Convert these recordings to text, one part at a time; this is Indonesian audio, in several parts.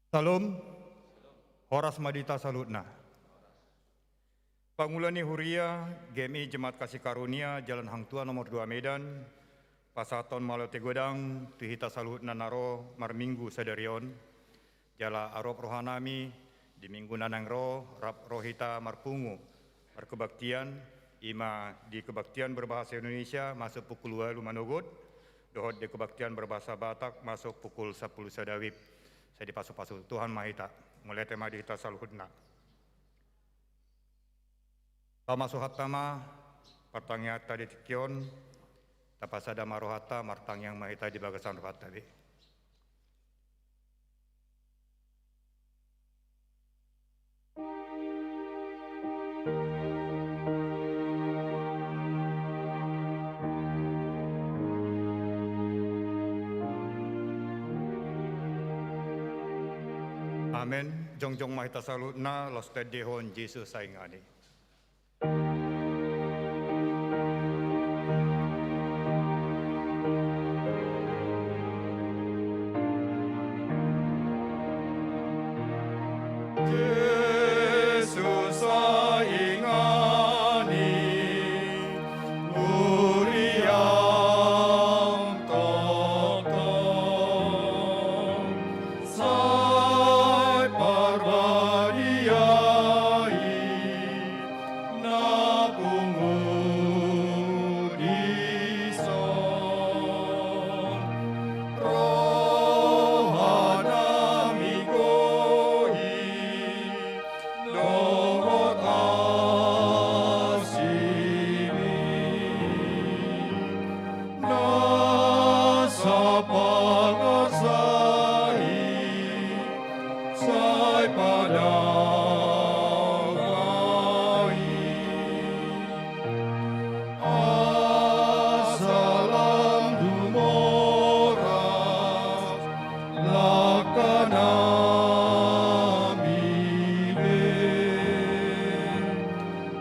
Salum, Horas Madita Salutna. Pangulani Huria, GMI Jemaat Kasih Karunia, Jalan Hang Tua nomor 2 Medan, Pasaton Malote Godang, Tuhita Salutna Naro, Marminggu Sadarion, Jala Arop Rohanami, di Minggu Nanang Ro, Rap Rohita Marpungu, Markebaktian, Ima di Kebaktian berbahasa Indonesia masuk pukul 2 Lumanogot, Dohot di Kebaktian berbahasa Batak masuk pukul 10 Sadawib. Saya dipasuk-pasuk Tuhan Mahita, mulai tema dihita saluhudna. Tama suhatama, pertanyaan tadi tikion, tapasada marohata, martang yang Mahita di bagasan rohat tadi. Amen. Jongjong Mahita Salutna, los tedehon Yesus saingani. Yesus saingani, uriam totong, sai parvadiai, napungudison, rohanami goi, dohot asimi, nasa pangasai, sai padamai. Asalam dumoras, lakanami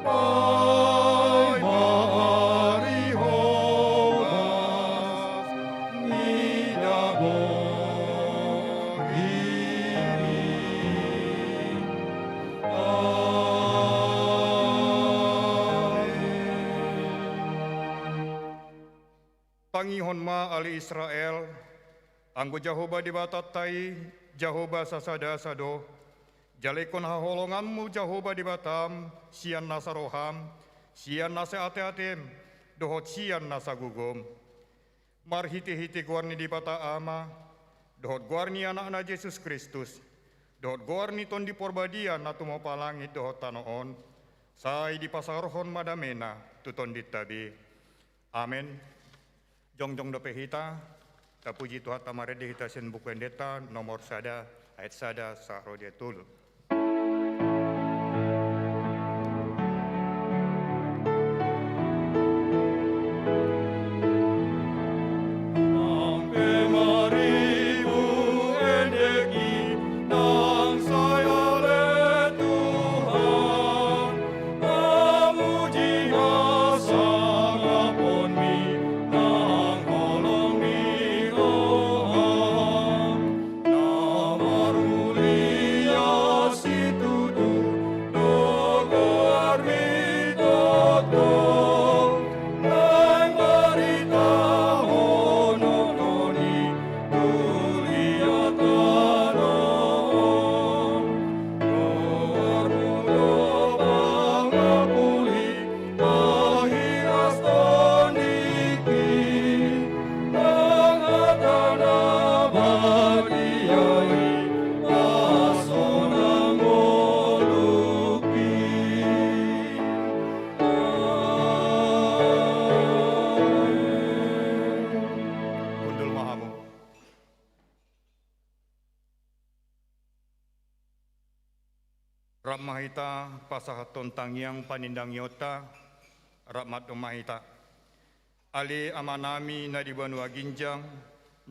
Pai maari hobas, midago ini. Pangihon ma ali Israel, anggo Jehovah di batatai, Jehovah sasada sado, jalekon haholonganmu Jehovah di batam, sian nasa roham, sian nasa ate-atem, dohot sian nasa gugom. Marhiti-hiti guarni di bata ama, dohot guarni anak-anak Yesus Kristus, dohot guarni ton di porbadian natu mau palangit dohot tanoon, sai di pasarohon madamena, tuton ditabi. Amen. Jongjong dope hita, tapuji Tuhan tamarede hita sen buku endeta, nomor sada, ayat sada, sahro dia tulu. Ampe maribu endeki, nang sayale Tuhan, amuji asang apon mi, nang holong mi roham, namar mulia situdu, dogoar mi totong, nang marita honononi, tulia tanon, doar mulo pangapuli, ahiras toniki, nang atana badiai, asona molupi. Kundul mahamu. Rap mahita pasahaton tangyang panindang yota, rap mat mahita. Ali amanami na di banua ginjang,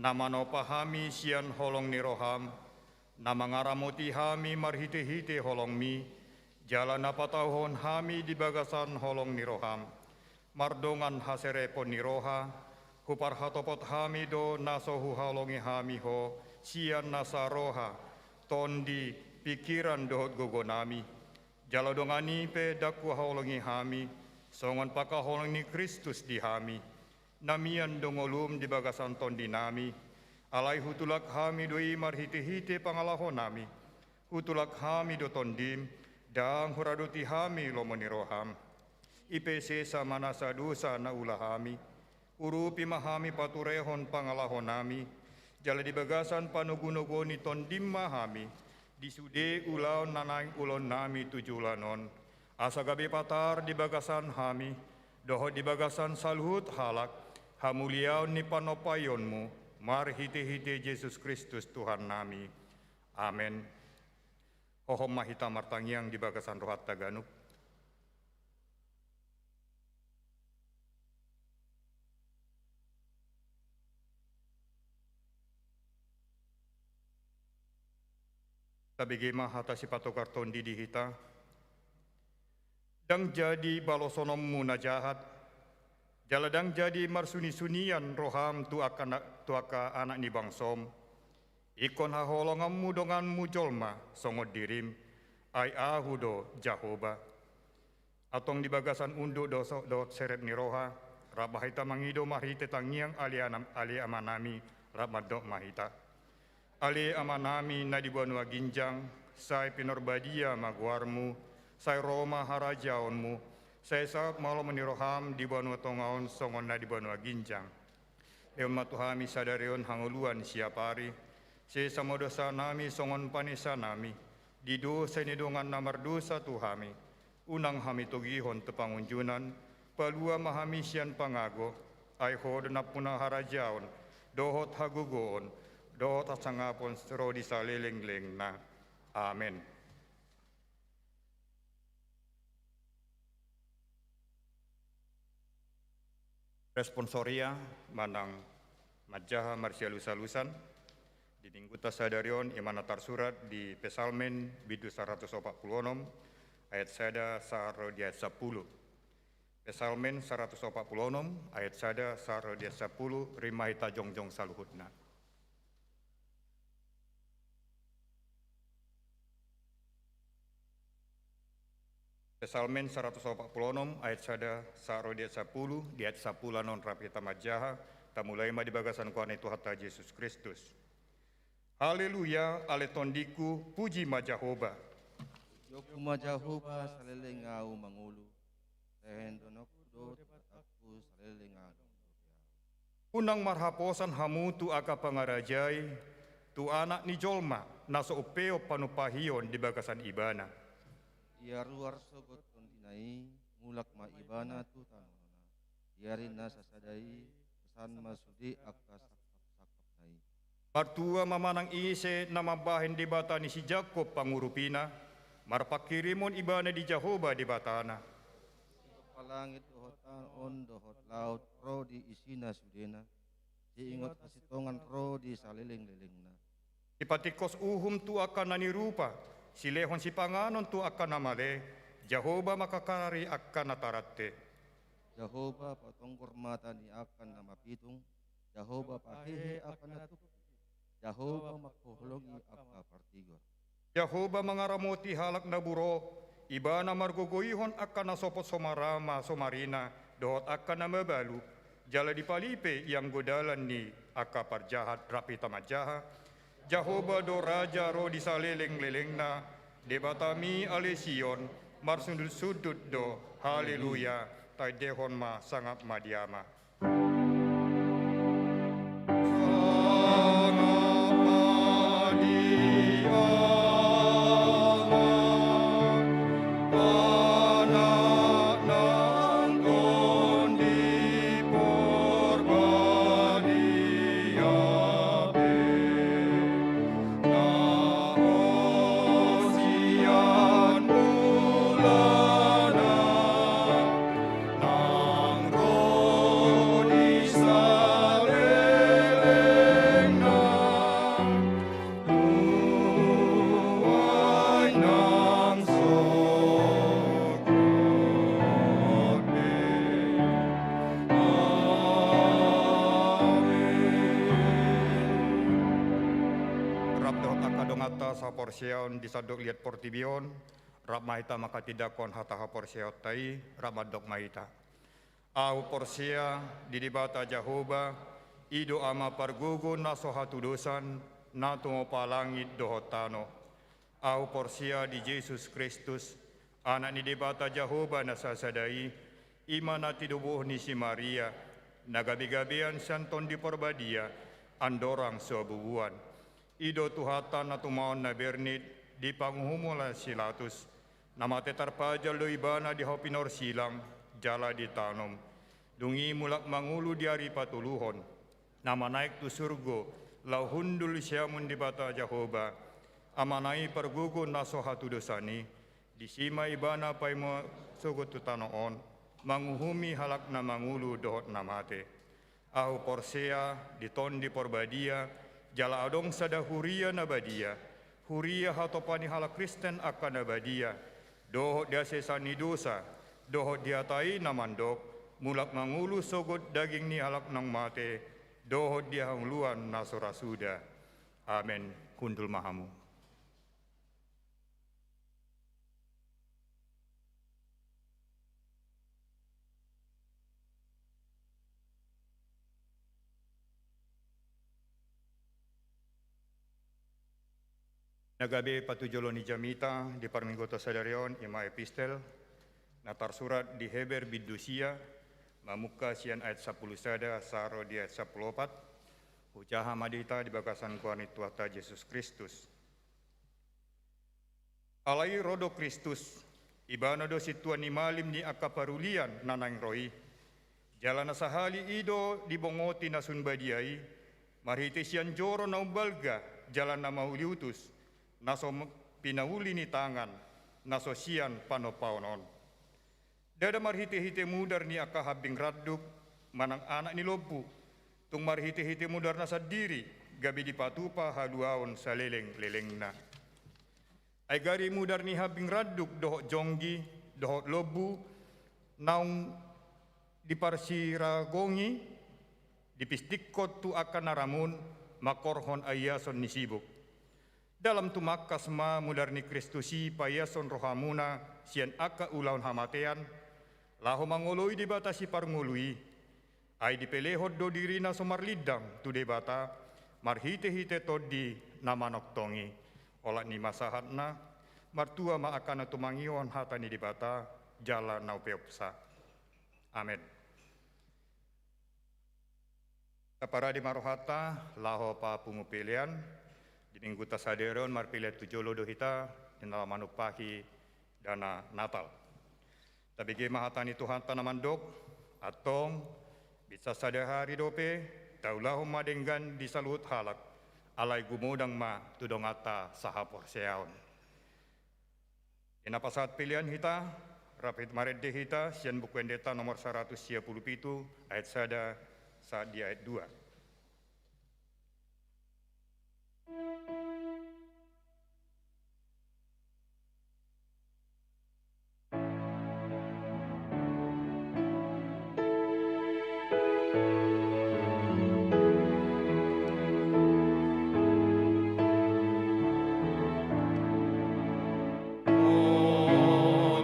nama no pahami sian holong ni roham, nama ngaramoti hami marhite-hite holong mi, jalan apa tahun hami di bagasan holong ni roham, mardongan haserepon ni roha, hupar hatopot hami do nasohu halongi hami ho, sian nasa roha, tondi pikiran dohot gogonami, jalo dongani pe daku haolongi hami, songon paka haolongi Kristus di hami, namian dongolum di bagasan tondi nami, alai hutulak hami doi marhite-hite pangalaho nami, hutulak hami do tondim, dang huraduti hami lomoni roham, IPC sa manasa dosa na ulahami, urupi mahami paturehon pangalaho nami, jala di bagasan panugunogoni tondim mahami, disude ulau nanang ulon nami tujulanon, asa gabi patar di bagasan hami, doho di bagasan salhut halak, hamuliaon ni panopayonmu, marhite-hite Yesus Kristus Tuhan nami. Amen. Hohom mahita martangiang di bagasan rohat taganuk. Tabigima hata si patokarton di dihita, dang jadi balosonom muna jahat, jaladang jadi marsuni-sunian roham tu aka anak ni bangsom, ikon haholongammu donganmu jolma songod dirim, ai ahudo Jahoba, atong di bagasan unduk do seret ni roha, rabahita mangido mahite tangiang ali amanami ramadok mahita. Ali amanami na dibuanua ginjang, say pinorbadia maguarmu, say Roma harajaonmu, say saat malam meniroham dibuanua tongaon songon na dibuanua ginjang. Leon matuhami sadarion hanguluan siapari, say samodosa nami songon panisa nami, dido senidongan namar dosa tuhami, unang hami tugihon tepangunjunan, palua mahami sian pangago, ay hod na punah harajaon, dohot hagugoon, dohot at sangapon sero di salilingling na. Amen. Responsoria manang Majaha Marsialusalusan didingguta sadarion imana tarsurat di Pesalmen bidu 146 ayat sada saro di ayat 10. Pesalmen 146 ayat sada saro di ayat 10 rimahita jongjong saluhutna. Pesalmen 146 ayat sada saro di ayat 10 di ayat 10 non rapita majaha tamulai ma di bagasan kuane Tuhan Yesus Kristus. Haleluya ale tondiku puji majahoba. Yoku majahoba salelengau mangulu. Tehendonok do aku salelengau. Unang marhaposan hamutu aka pangarajai tu anak ni jolma naso upeo panupahion di bagasan ibana. Ia ruar sogot kondinai mulak ma ibana tu tanona. Iarin nasa sadai pesan masudi aka sakap nai. Partua mamanang ise na mabahin di bata ni si Jacob pangurupina, marpakirimon ibana di Jahoba di batana. Palangit dohotan on dohot laut ro di isina sudena. Diingot kasitongan ro di saliling-lilingna. Ipatikos uhum tu akan nanirupa, silehon si panganon tu akan namale, Jahoba makakari akan nataratte. Jahoba patonggor mata ni akan nama pitung, Jahoba pahehe akan natup, Jahoba makoholongi aka partigor. Jahoba mangaramoti halak na buro, ibana margogoihon akan nasopot somarama somarina, dohot akan namabalu, jala dipalipe yang godalan ni aka parjahat rapita majaha, Jahoba do raja ro di saleleng-lelengna, debatami alesion, marsundul sudut do, haleluya, tai dehon ma sangat madiama. Nang roh sa porsiaon di sadok liat portibion, rap mahita maka tidakon hata ha porsiaot tai, rap madok mahita. Au porsia di dibata Jehovah, ido ama pargugo na so hatudosan, na tungo palangit dohotano. Au porsia di Jesus Kristus, anak ni dibata Jehovah na sasadai, ima na tidubuh ni si Maria, nagabi-gabian santon di porbadia, andorang sebubuan. Ido tuhatan na tumaon na bernit, di panguhumula silatus, namate tarpajal do ibana di hopinor silang, jala di tanom. Dungi mulak mangulu di hari patuluhon, nama naik tu surgo, lau hundul siamun di bata Jehovah, amanai pergugo naso hatu dosani, di sima ibana paimo sugut tu tanoon, manguhumi halak na mangulu dohot namate. Ahu porsea di ton di porbadia, jala adong sada huria nabadia, huria hatopani halak Kristen akan nabadia, dohot dia sesani dosa, dohot diatai namandok, mulak mangulu sogot daging ni halak nang mate, dohot dia hangluan nasora suda. Amen. Kundul mahamu. Nagabe patujoloni jamita di parminggoto sadarion ima epistel, natar surat di Heber bidusia, mamuka sian ayat 10 sada saro di ayat 14, ucaha madita di bagasan kuani tuata Yesus Kristus. Alai rodo Kristus, ibana do situan ni malim ni akaparulian nanang roi, jalana sahali ido di bongoti nasun badiai, marhiti sian joro na ubalga, jalan na mauliutus, naso pinauli ni tangan, naso sian panopaunon. Dada marhiti-hiti mudar ni akahabing raduk, manang anak ni lobu, tung marhiti-hiti mudar na sadiri, gabi di patupa haluaon sa leleng-leleng na. Ay gari mudar ni habing raduk dohot jonggi, dohot lobu, naung di parsiragongi, di pistikot tu akan naramun, makorhon ayason ni sibuk. Dalam tumakas ma mudarni Kristusi payason rohamuna sian aka ulaun hamatean, laho mangului di bata si parngului, ay dipelehod do dirina somarlidang tu debata, marhite-hite todi namanoktongi, olat ni masahat na, martua ma akana tumangion hata ni debata, jala naupeopsa. Amen. Kapara di marohata, laho pa pungupilian, di minggu tasaderon marpile tujolo dohita dina manupahi dana Natal. Tapi ge mahatani Tuhan tanamandok atong bisa sadahari dope taulahu madenggan di salut halak alai gumudang ma tudongata sahapor seaon. Dina pasat pilihan hita rapid maredde hita sian buku endeta nomor 137 ayat sada saat di ayat 2.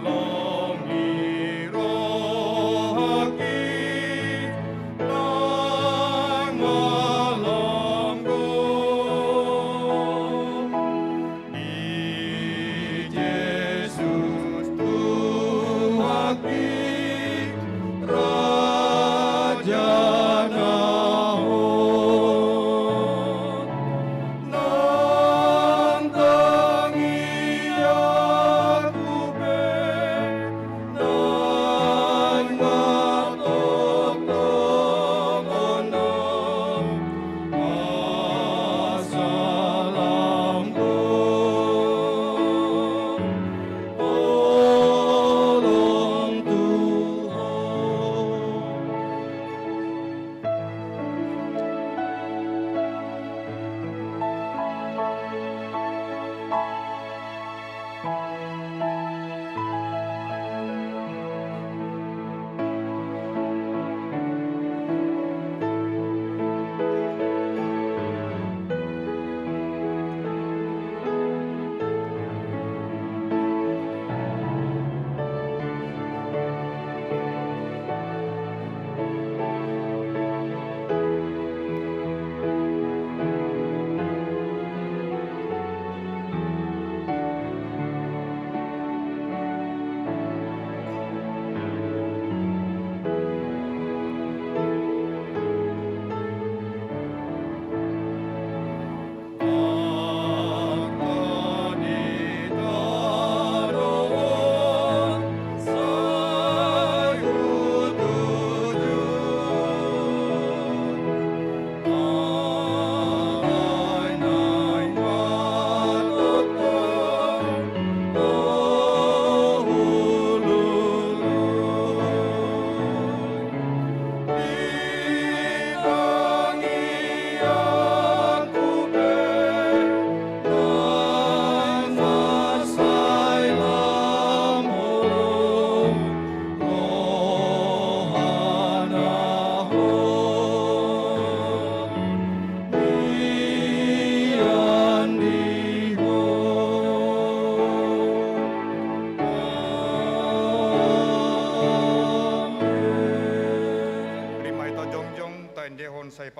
Tolongi rohaki, nang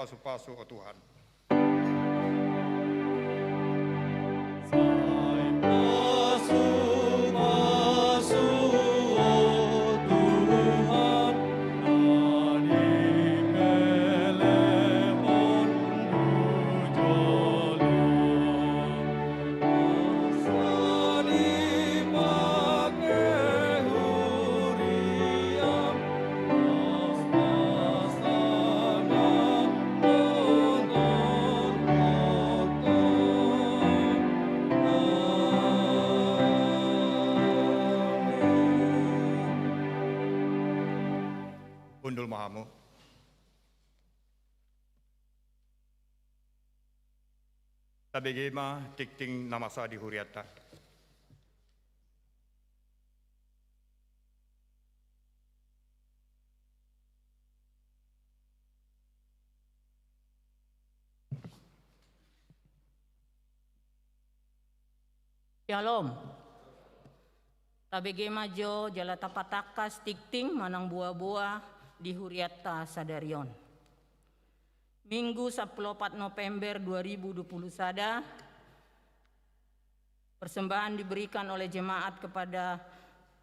pasu-pasu, oh Tuhan. Undul mahamu. Tabegema tikting namasa di huriata. Shalom. Tabegema jo jala tapatakas tikting manang buah-buah di huriata sadarion. Minggu 14 November 2020 sada, persembahan diberikan oleh jemaat kepada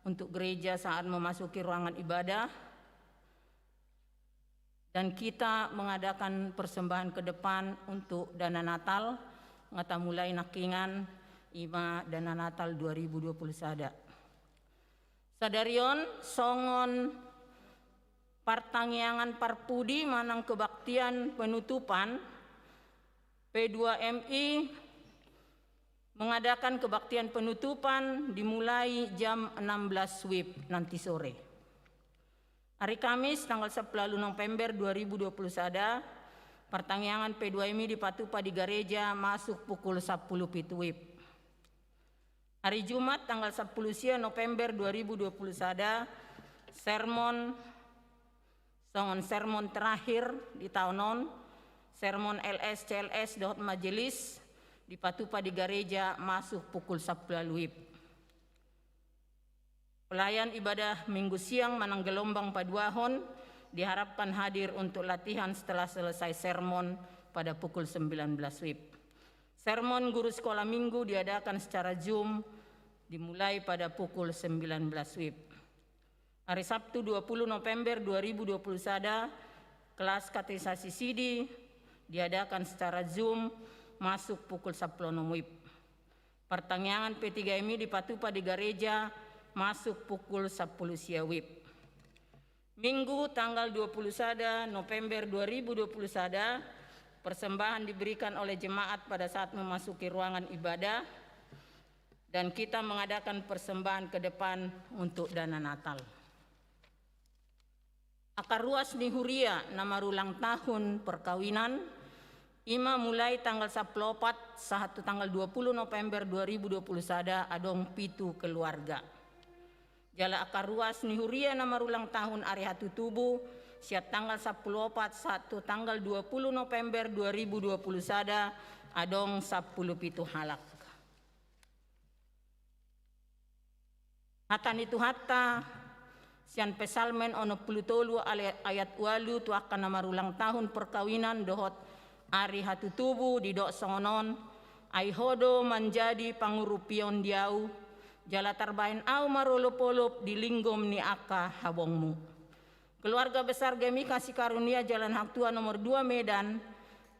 untuk gereja saat memasuki ruangan ibadah, dan kita mengadakan persembahan ke depan untuk dana Natal, ngata mulai nakingan ima dana Natal 2020 sada. Sadarion songon Partangiangan Parpudi manang kebaktian penutupan, P2MI mengadakan kebaktian penutupan dimulai jam 16 WIB nanti sore. Hari Kamis tanggal 10 November 2020 sada, Partangiangan P2MI di Patupa di Gereja masuk pukul 10 WIB. Hari Jumat tanggal 10 November 2020 sada, sermon terakhir di tahunon, sermon LS CLS dot majelis di Patupa di Gereja masuk pukul 10 WIB. Pelayan ibadah minggu siang manang gelombang paduahon diharapkan hadir untuk latihan setelah selesai sermon pada pukul 19 WIB. Sermon guru sekolah minggu diadakan secara Zoom dimulai pada pukul 19 WIB. Hari Sabtu 20 November 2020 sada, kelas katekisasi Sidi diadakan secara Zoom masuk pukul 10 WIB. Pertanyaan P3MI di Patupa di Gereja masuk pukul 10 WIB. Minggu tanggal 20 sada November 2020 sada, persembahan diberikan oleh jemaat pada saat memasuki ruangan ibadah, dan kita mengadakan persembahan ke depan untuk dana Natal. Akar ruas ni huria nama ulang tahun perkawinan ima mulai tanggal 14 satu tanggal 20 November 2020 sada adong pitu keluarga. Jala akar ruas ni huria nama ulang tahun ari hatu tubuh siat tanggal 14 satu tanggal 20 November 2020 sada adong 10 pitu halak. Hatan itu hatta sian pesalmen ono pulutolu ayat walu tu akan nama ulang tahun perkawinan dohot ari hatu tubuh di dok songonon ai hodo menjadi pangurupion diau jala tarbain au marolop-olop di linggom ni aka habongmu. Keluarga besar Gemi Kasih Karunia Jalan Hak Tua nomor 2 Medan,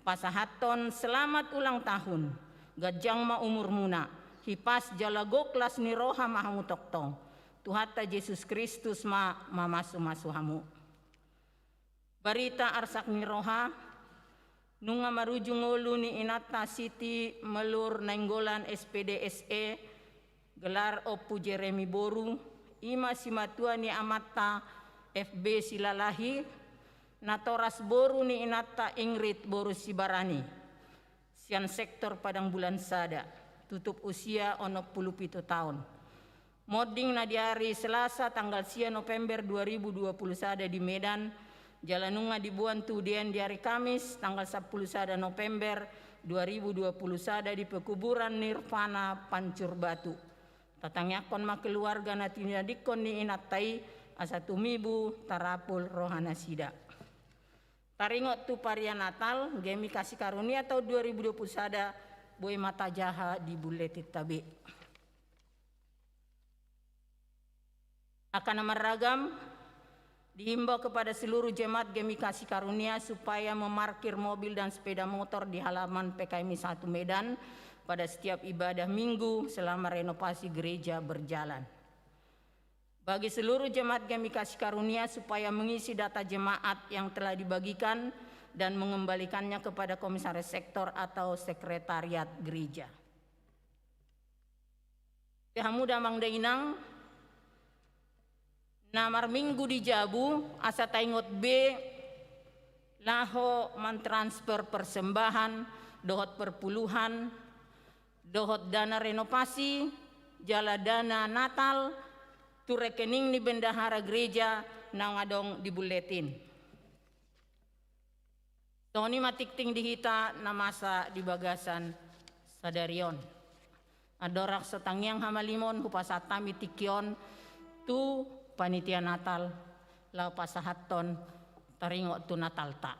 pasahaton selamat ulang tahun gajang ma umur muna hipas jala goklas ni roha mahamu toktong Tuhata Yesus Kristus masu hamu. Barita arsak ni roha nunga maruju ngolu ni inata siti melur nenggolan SPDSE gelar opu Jeremy Boru ima simatua ni amata FB silalahi natoras boru ni inata Ingrid Boru Sibarani sian sektor Padang Bulan Sada tutup usia ono 17 tahun. Modding na di hari Selasa tanggal 9 November 2020 sada di Medan, jalanunga dibuan tudien di hari Kamis tanggal 10 sada November 2020 sada di pekuburan Nirvana Pancur Batu. Tatangakon ma keluarga na tinadikon ni inatai asa tumibu tarapul rohana sida. Taringot tu paria Natal, gemi kasih karunia tahun 2021 boy mata jaha di buletit tabe. Akan nama ragam, dihimbau kepada seluruh jemaat gemi kasih karunia supaya memarkir mobil dan sepeda motor di halaman PKMI 1 Medan pada setiap ibadah minggu selama renovasi gereja berjalan. Bagi seluruh jemaat gemi kasih karunia supaya mengisi data jemaat yang telah dibagikan dan mengembalikannya kepada komisaris sektor atau sekretariat gereja. Hamuda Mangda Inang, namar minggu di Jabu, asa taingot B, laho mentransfer persembahan, dohot perpuluhan, dohot dana renovasi, jala dana Natal, tu rekening ni bendahara gereja nangadong di buletin. Toni matikting dihita namasa di bagasan sadarion. Adorak setangyang hamalimon hupasatami tikyon tu panitia Natal lau pasahaton taringo tu Natal ta.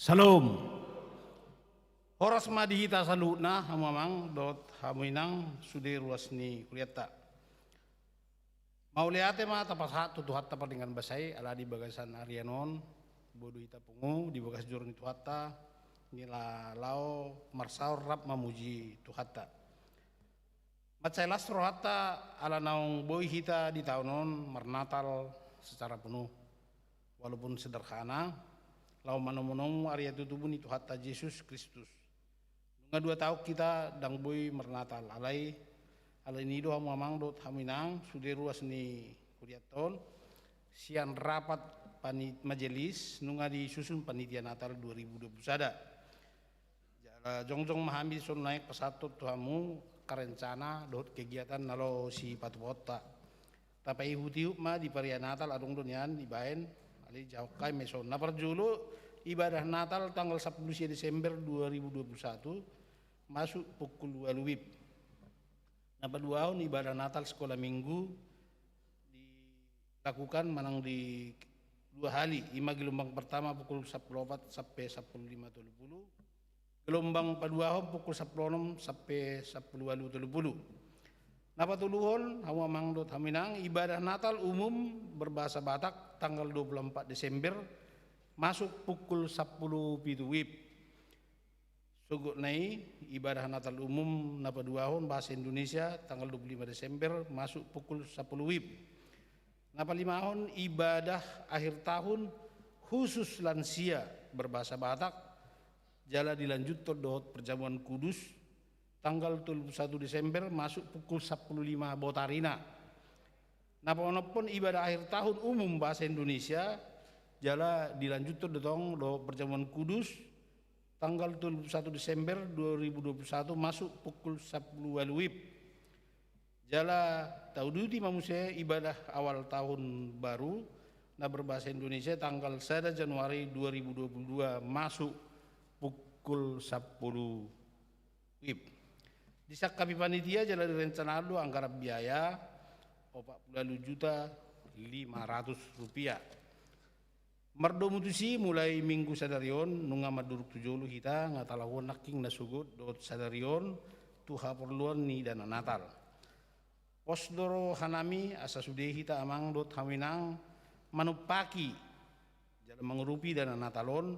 Salam. Horas madihita saluna hamamang dot hamuinang sude ruas ni kuliata. Mauliate ma tapasat tutuhat tapa dengan basai ala di bagasan Arianon bodo hita pungu di bagas jurni tuhata nila lao marsaur rap mamuji tuhata. Macai lastro hatta ala naung boy hita di tahunon marnatal secara penuh walaupun sederhana. Lau manomonong Arya tutubun itu hatta Yesus Kristus. Nunga 2 tahun kita dang boy mernatal alai nido hamu amang dot haminang suderuas ni kuriaton sian rapat panit majelis nunga disusun panitia Natal 2021. Jala jongjong mahambi son naik pesatut tuhamu karencana dot kegiatan nalo si patupota. Tapi hutiup ma di paria Natal adong donian di baen ali jauh kai meson. Nah perjulu ibadah Natal tanggal 10 Desember 2021 masuk pukul 2 WIB. Nah pada ibadah Natal sekolah minggu dilakukan manang di 2 hari. Gelombang pertama pukul 14 sampai 15.30. Gelombang kedua pukul 16 sampai 10.30. Nah patuluhon hawa mangdot haminang ibadah Natal umum berbahasa Batak tanggal 24 Desember masuk pukul 10 WIB. Sugut nai ibadah Natal umum napa duahon bahasa Indonesia tanggal 25 Desember masuk pukul 10 WIB. Napa limahon ibadah akhir tahun khusus lansia berbahasa Batak jala dilanjut dohot perjamuan kudus tanggal 21 Desember masuk pukul 10.05 Botarina. Napa onopun ibadah akhir tahun umum bahasa Indonesia jala dilanjut dotong do perjamuan kudus tanggal 21 Desember 2021 masuk pukul 10 WIB. Jala taududi manusia ibadah awal tahun baru na berbahasa Indonesia tanggal 1 Januari 2022 masuk pukul 10 WIB. Di kami panitia jala direncanado anggaran biaya 40.500 rupiah. Merdo mutusi mulai minggu sadarion nunga maduruk tujulu kita ngatalawon naking nasugut dot sadarion tuha perluan ni dana Natal. Posdoro hanami asa sude kita amang dot haminang manupaki jalan mengurupi dana Natalon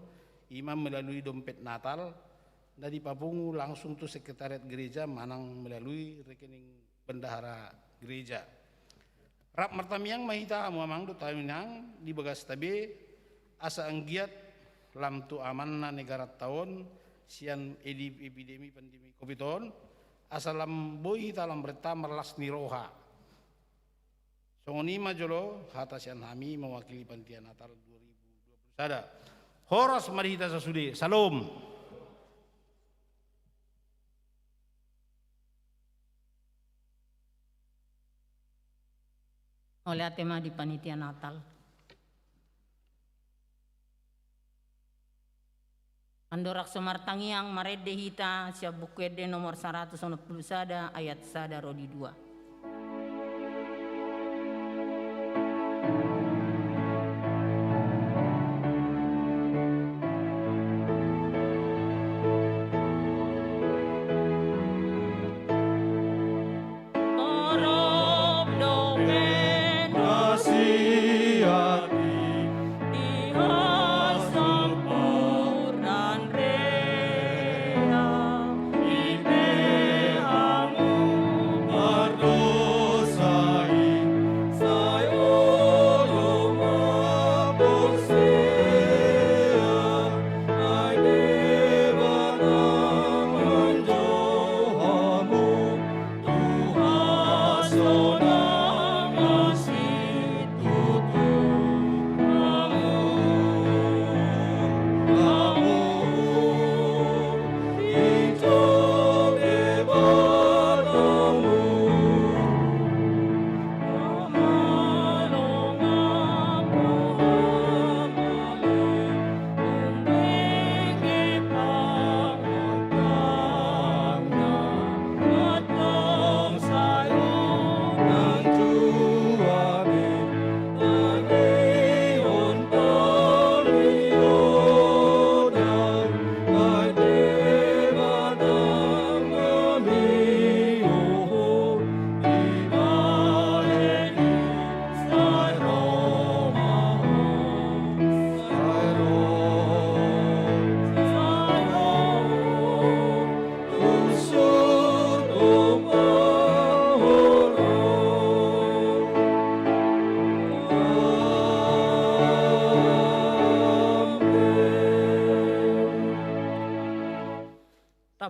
imam melalui dompet Natal dari papungu langsung tu sekretariat gereja manang melalui rekening bendahara gereja. Rap martamiang mahita amang dot haminang di bagas tabe asa anggiat lam tu amanna negara tahun sian epidemi pandemi Covid-19 asalam boy talam berta merlas niroha. Songoni majolo hata sian hami mewakili panitia Natal 2021. Horas marihita sasude. Salam. Oleh tema di panitia Natal. Andorak Sumartangiang Marede Hita siap bukwede nomor 190 sada ayat sada rodi 2.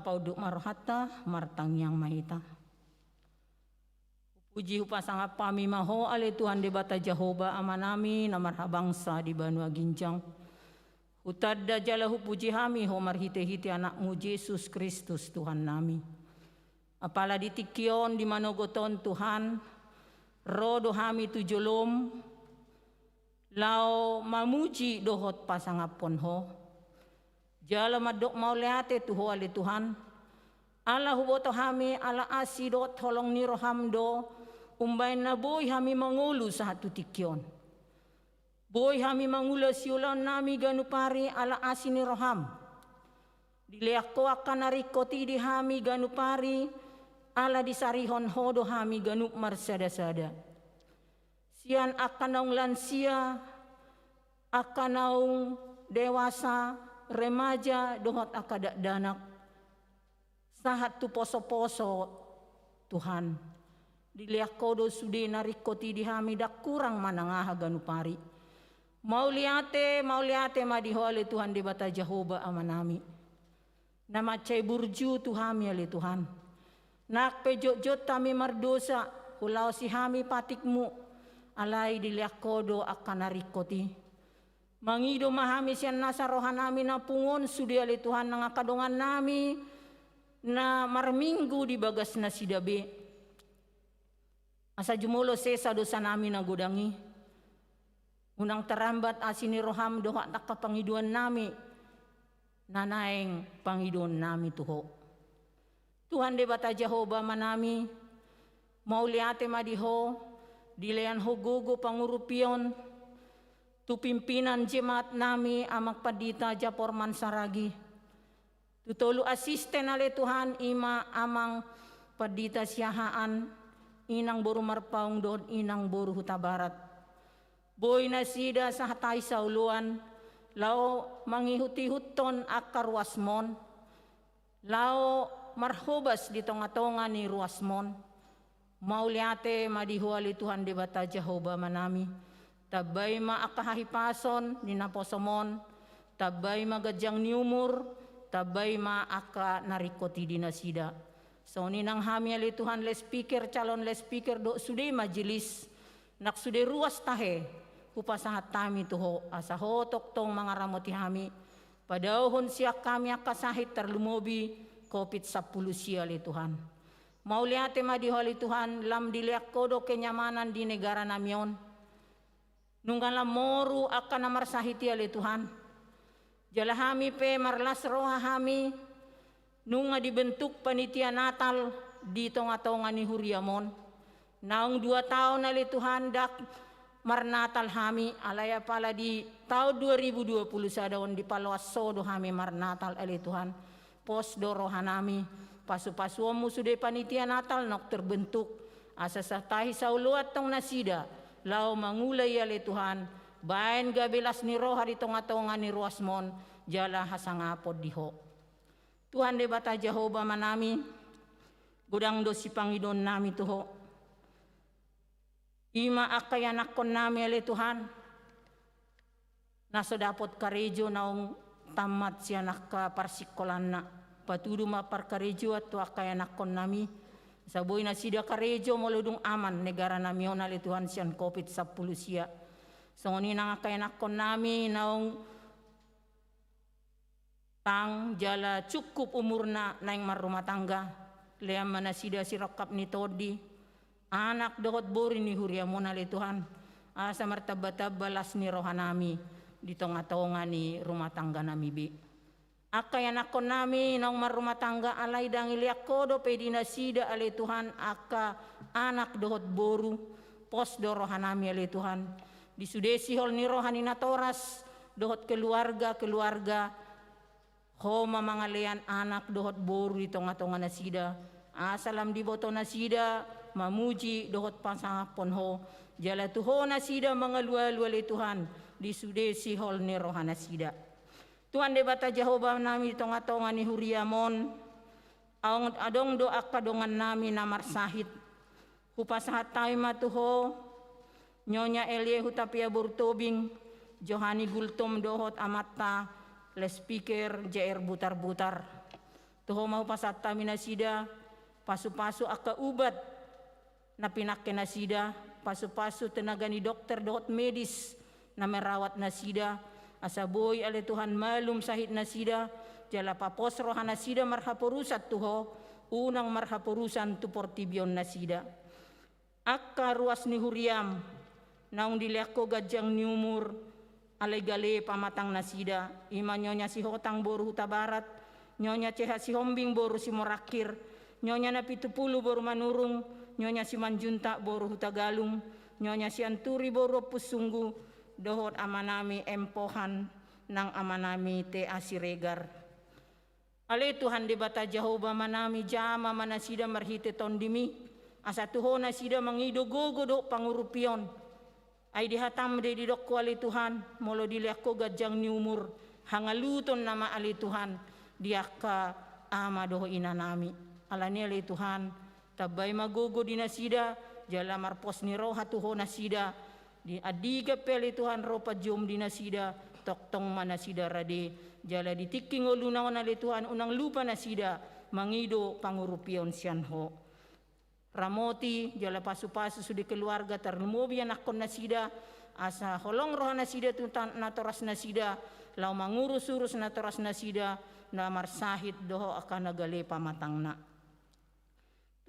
Pauduk marohata martangyang mahita. Puji upasanga pami maho ale Tuhan debata Jehovah amanami na marhabangsa di Banua Ginjang. Utadda jalahu puji hami ho marhite-hite anakmu Yesus Kristus Tuhan nami. Apala ditikion di manogoton Tuhan, rodo hami tujulom, lao mamuji dohot pasangapon ho. Jala madok mauleate tuho ale Tuhan. Ala huboto hami ala asidot tolong ni rohamdo. Umbay na boy hami mangulu sa hatu tikyon. Boy hami mangula siulan nami ganupari ala asini roham. Dileako akan narikoti di hami ganupari ala disarihon hodo hami ganup marsada-sada. Sian akan naung lansia, akan naung dewasa, remaja dohot akadak danak sahat tu poso-poso Tuhan diliak kodo sudi narikoti dihami dak kurang manangah ganupari mau liate madiho ale Tuhan di bata Jehovah amanami nama cai burju tuhami ale Tuhan nak pejot-jot tami mardosa hulau si hami patikmu alai diliak kodo akan narikoti mangido mahami sian nasa rohanami na pungon sudi ali Tuhan nga kadongan nami na marminggu di bagas na sidabe. Asa jumulo sesa dosa nami na gudangi. Unang tarambat asini roham doha nakapangiduan nami nanaeng pangiduan nami tuho. Tuhan de bata Jehovah manami mauliate madiho dilean hogogo pangurupion tu pimpinan jemaat nami amak padita Japor Mansaragi. Tu tolu asisten ale Tuhan ima amang padita siahaan inang boru marpaung don inang boru huta barat. Boy nasida sa hatay sa uluan lao mangihuti huton akar wasmon. Lao marhubas di tonga-tonga ni ruasmon. Mauliate madihuali Tuhan debata Jehovah manami. Tabay maakahahipason ni naposomon, tabay magadyang niumur, tabay maaka narikoti dinasida. So ninang hami ali Tuhan le speaker, calon le speaker do sude majelis, nak sude ruas tahe, upasahat tami tuho, asa hotok tong mga ramoti hami, padahon siya kami akasahit terlumobi, COVID-10 siya ali Tuhan. Mauliate madiho ali Tuhan, lam diliak kodo kenyamanan di negara namion. Nungkala moru akan namarsahiti ali Tuhan. Jala hami pe marlas roha hami nung nga dibentuk panitia natal dito nga nga ni Huriamon. Naong 2 taon na Tuhan dak marnatal hami alaya pala di tahun 2020 sa daon di palawaso do hami marnatal ali Tuhan. Pos dorohan nami pasu-pasuamu sudah panitia natal nok terbentuk asa sa tahi sa uluat tong nasida lao mangulay ali Tuhan. Bayan gabilas ni roha di tonga-tonga ni ruasmon jala hasangapod diho. Tuhan de bata Jehovah manami gudang do si Panginoon nami tuho. Ima akayanak kon nami ali Tuhan. Naso dapot karejo naong tamat siya nakaparsikolan na. Patudo maparkarejo at to akayanak kon nami. Saboy na sida karejo moludong aman negara nami on ali Tuhan siyan COVID-19 siya. So ni nga kayanak kon nami naong tang jala cukup umur na yung marumah tangga. Liam manasida si rokap ni Todi. Anak dohot bori ni Huriamon ali Tuhan. Asa martabat balas ni rohanami. Dito nga taonga ni rumah tangga nami bi. Akayanak kon nami naong marumah tangga alay dangiliak kodo pedi nasida ali Tuhan. Aka anak dohot boru. Pos do rohanami ali Tuhan. Di sudesi hol ni rohani natoras dohot keluarga homa mga leyan anak dohot boru ito nga tonga nasida asalam di boto nasida mamuji dohot pasangapon ho jala tuho nasida mga lual-lual Tuhan di sudesi hol ni rohan nasida. Tuhan de bata Jehovah nami ito nga tonga ni Huriamon adong doa kadongan nami na marsahit hupasahat tayo matuho Nyonya Elie Hutapia Burtobing, Johani Gultom Dohot Amata, Le Speaker JR Butar-Butar. Tuho mau pasat kami nasida, pasu-pasu aka ubat na pinakke nasida, pasu-pasu tenaga ni dokter dohot medis na merawat nasida, asaboy ale Tuhan malum sahit nasida, jala papos rohan nasida marhapurusat tuho, unang marhapurusan tu portibion nasida. Akka ruas ni Huriam, naong diliako gadyang ni umur alay gali pamatang nasida ima nyonya si hotang boru huta barat nyonya ceha si hombing boru si morakir nyonya na 70 boru manurung nyonya si manjunta boru huta galung nyonya si anturi boru pusunggu dohot amanami empohan nang amanami te asiregar alay Tuhan di bata Jehovah manami jama manasida marhite tondimi asa tuho nasida mangido gogo do pangurupion ay dihatam de didok ko ali Tuhan molo diliak ko gadyang ni umur hangaluton nama ali Tuhan diak ka ama doho ina nami alani ali Tuhan tabay magogo di nasida jala marpos ni roha tuho nasida di adiga peli Tuhan ropa jom di nasida toktong manasida rade jala ditiking ulunawan ali Tuhan unang lupa nasida mangido pangurupion siyan ho. Ramoti jala pasu-pasu sudi keluarga termobi anak kon nasida asa holong roh nasida tu natoras nasida lau mangurus-urus natoras nasida na marsahit doho akan nagale pamatangna.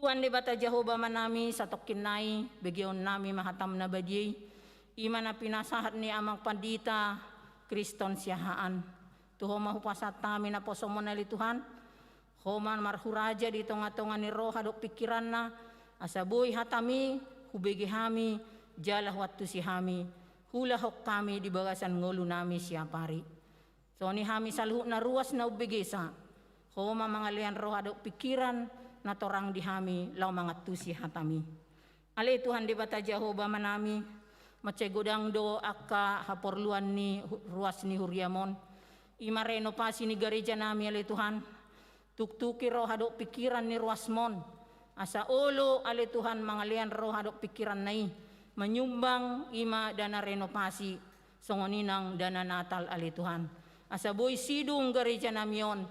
Tuhan de bata Jehovah manami satokin nai begyon nami mahatam na badiyay ima na pinasahat ni amang pandita Kriston siyahaan tuho mahupasat tami na posomon ali Tuhan homan marhuraja di tonga-tonga ni roha dok pikiran na asaboy hatami hubege hami jala wattu si hami hula hok kami di bagasan ngulu nami siapari so ni hami salhu na ruas na ubegesa homa mga lian roha dok pikiran na torang di hami lau mga tusi hatami ale Tuhan di bata Jehovah manami macegodang do akka haporluan ni ruas ni Huriamon ima renovasi ni gereja nami ale Tuhan tuktuki roha dok pikiran ni ruasmon asa olo ale Tuhan mangalian roha dok pikiran nai menyumbang ima dana renovasi songoninang dana natal ale Tuhan asa boy sidung gereja namion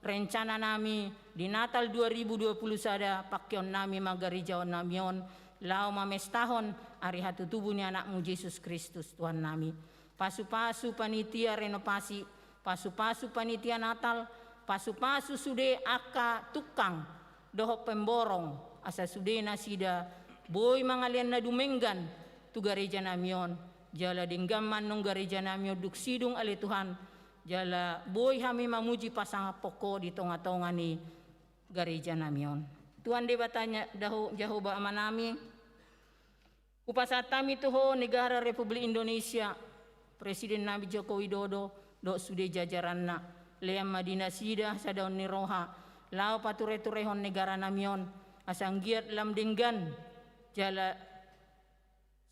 rencana nami di Natal 2020 sada pakyon nami magareja namion lao mamestahon ari hatutubu ni anakmu Yesus Kristus Tuhan nami pasu-pasu panitia renovasi pasu-pasu panitia natal pasu-pasu sude aka tukang doho pemborong asa sude nasida boy mangalian na dumenggan tu gereja namion jala dinggaman nung gereja namion duk sidung ale Tuhan Jala boy kami mamuji pasang poko di tonga-tonga ni gereja namion. Tuhan de batanya Jehovah amanami. Upasatami tuho negara Republik Indonesia. Presiden Nabi Joko Widodo do sude jajaranna. Leam Madinah Sida sadaon ni roha. Lao pature-turehon negara namion. Asang giat lam denggan. Jala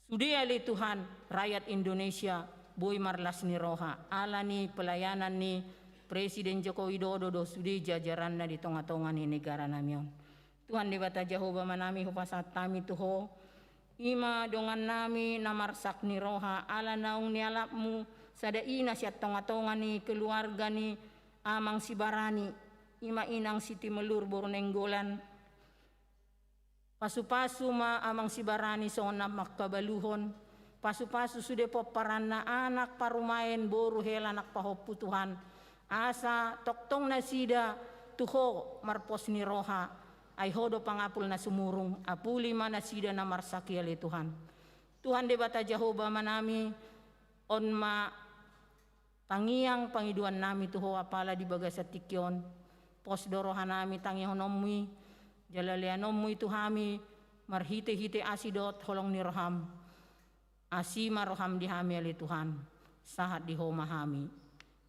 sude ali Tuhan rakyat Indonesia. Boy marlas ni roha. Ala ni pelayanan ni Presiden Joko Widodo do sude jajaranna di tonga-tonga ni negara namion. Tuhan debata Jehovah manami hupasat tami tuho. Ima dongan nami namarsak ni roha. Ala naung ni alapmu. Sada ina siat tonga-tonga ni keluarga ni amang si barani. Ima inang siti melur bornenggolan. Pasu-pasu ma amang si barani sonam makkabaluhon. Pasu-pasu sude poparan na anak parumain boru hela anak pahopu Tuhan. Asa toktong na sida tuho marpos ni roha. Ay hodo pangapul na sumurung. Apuli mana sida na marsaki ali Tuhan. Tuhan debata Jehovah manami. On ma tangiang pangiduan nami tuho apala di bagas tikyon. Pos dorohan nami tangihonomui. Jalaleanomui tuhami. Marhite-hite asidot holong ni roham. Asima roham dihami ali Tuhan. Sahat diho mahami.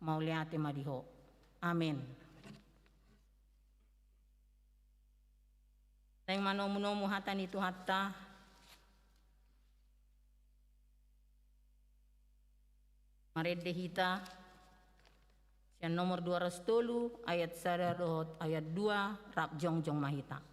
Mauliate madiho. Amin. Tayong manomunomu hatan itu hatta. Maredde hita. Sian nomor 210 ayat 1 ayat 2 rap jongjong mahita.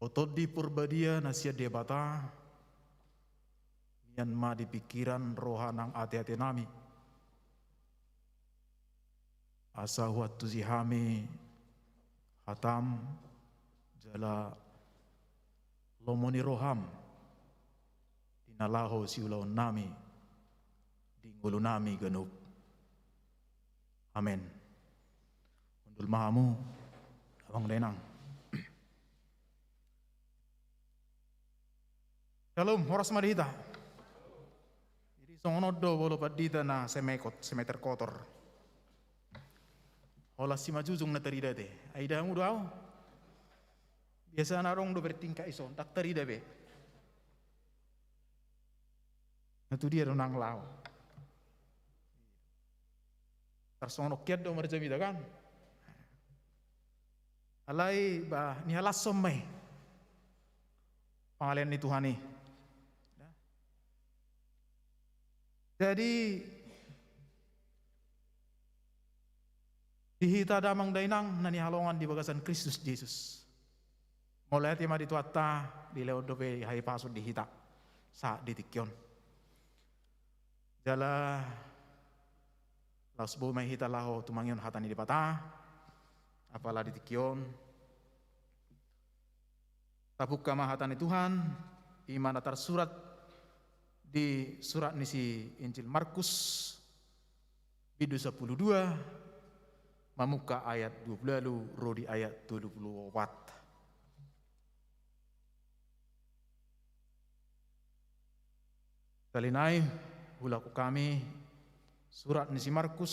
Otot di purbadia nasia debata Mian ma di pikiran rohanang ati-ati nami. Asa huat tu zihami hatam jala lomoni roham dinalaho si ulaon nami di ngulu nami genup. Amin. Undul mahamu abang denang. Shalom, horas madita. Jadi songonodo bolo padita na semeter kotor. Olah si majujung na tarida te. Aida mu daw. Biasa narong do bertingka ison tak tarida be. Natu dia nang lao. Tarsonok kiat do marjamida kan. Alai ba ni halas sommai. Pangalian ni Tuhan ni. Jadi dihita damang dainang nani halongan di bagasan Kristus Yesus. Mulai tema dituata di leodope hai pasut dihita sa ditikyon. Jala lasbo mai hita laho tumangyon hatani di patah. Apalah ditikyon. Tabuka mahatani Tuhan, iman atar surat di surat nisi Injil Markus bidu 12 mamuka ayat 20 rodi ayat 24. Kalinai hulaku kami surat nisi Markus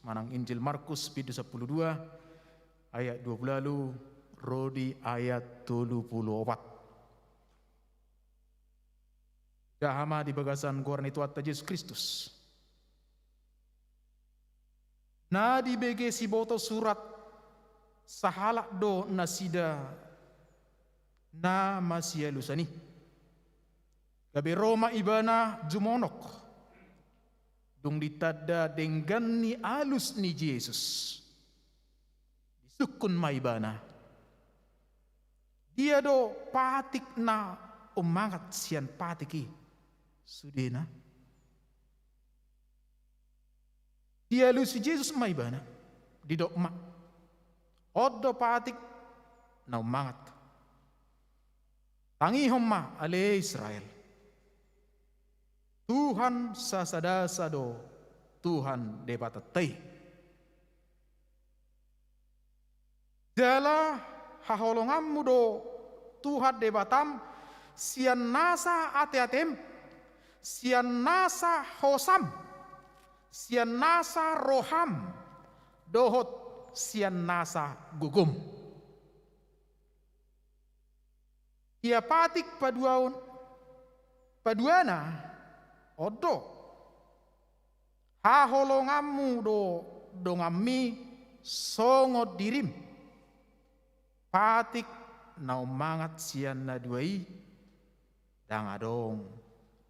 manang Injil Markus bidu 12 ayat 20 rodi ayat 24. Dahama di bagasan gorni tuata Yesus Kristus. Na di bege si boto surat sahalak do nasida na masia lusani. Gabe Roma ibana jumonok. Dung ditada denggan ni alus ni Yesus. Disukun maibana. Dia do patik na umangat sian patiki. Sudena. Dia lusi Yesus maibana. Didok mak. Odo patik na umangat. Tangi homma ale Israel. Tuhan sasadasado, Tuhan debatatai. Jala haholongammu do Tuhan debatam sian nasa ate-atem, sian nasa hosam, sian nasa roham, dohot sian nasa gugum. Ia patik paduana odo haholongammu do dongami songo dirim patik na umangat sian na duai dangadong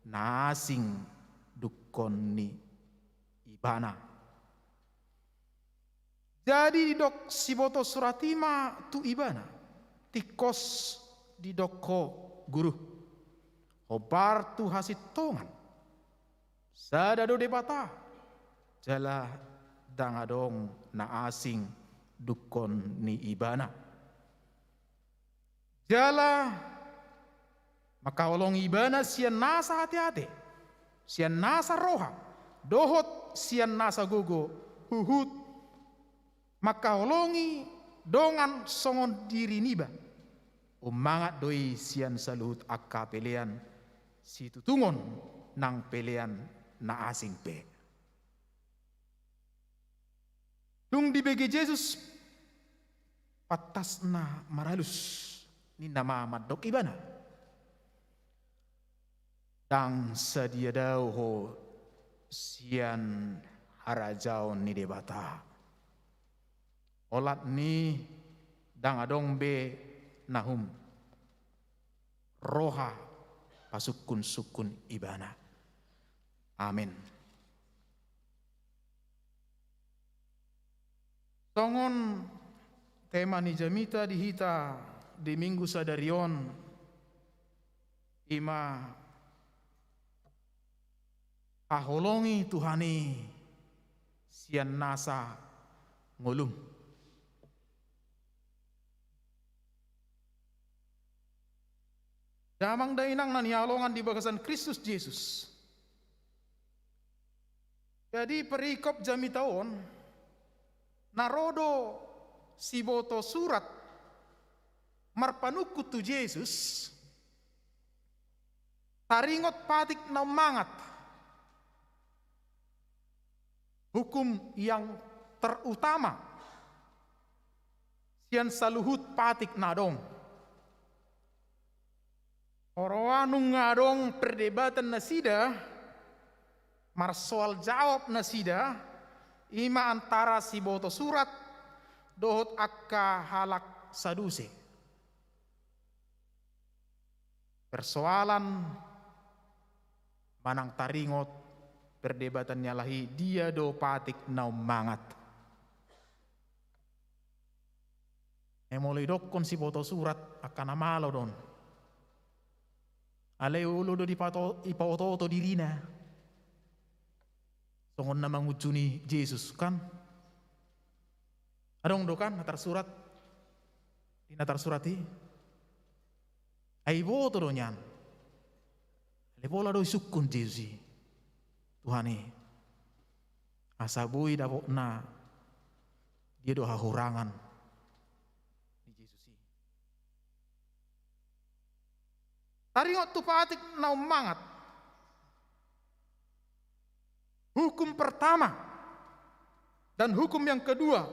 nasing dukon ni ibana. Jadi dok siboto suratima tu ibana tikos di doko guru obar tu hasit tongan sadado debata jala dangadong na asing dukon ni ibana jala makaolong ibana sian nasa hati-hati sian nasa roha dohot sian nasa gogo huhut makaolongi dongan songon diri niba umangat doi sian saluhut akka pelean si tutungon nang pelean na asing pe. Dung di bege Yesus patas na maralus ni nama madok ibana. Dang sedia dau ho sian harajau ni debata. Olat ni dang adong be nahum roha pasukun-sukun ibana. Amin. Tongon tema ni jamita dihita di minggu sadarion ima aholongi Tuhani sian nasa ngolum. Damang dainang nanialongan di bagasan Kristus Yesus. Jadi perikop jami tahun narodo siboto surat marpanukut tu Yesus taringot patik na mangat hukum yang terutama sian saluhut patik nadong oroanung ngadong perdebatan nasida marsoal jawab nasida ima antara si boto surat dohot akka halak saduse. Persoalan manang taringot perdebatannya lahi dia do patik naum mangat. Emoloi dokon si boto surat akan amalo don. Aleu ulo do ipaoto dirina. Songon na mangujuni Yesus kan? Adong do kan natar surat? Di natar surati? Ai boto do nyan. Le bola do sukun Yesus. Tuhan asabui dapok na dia do hahurangan di Yesus. Taringot tu patik na umangat. Hukum pertama dan hukum yang kedua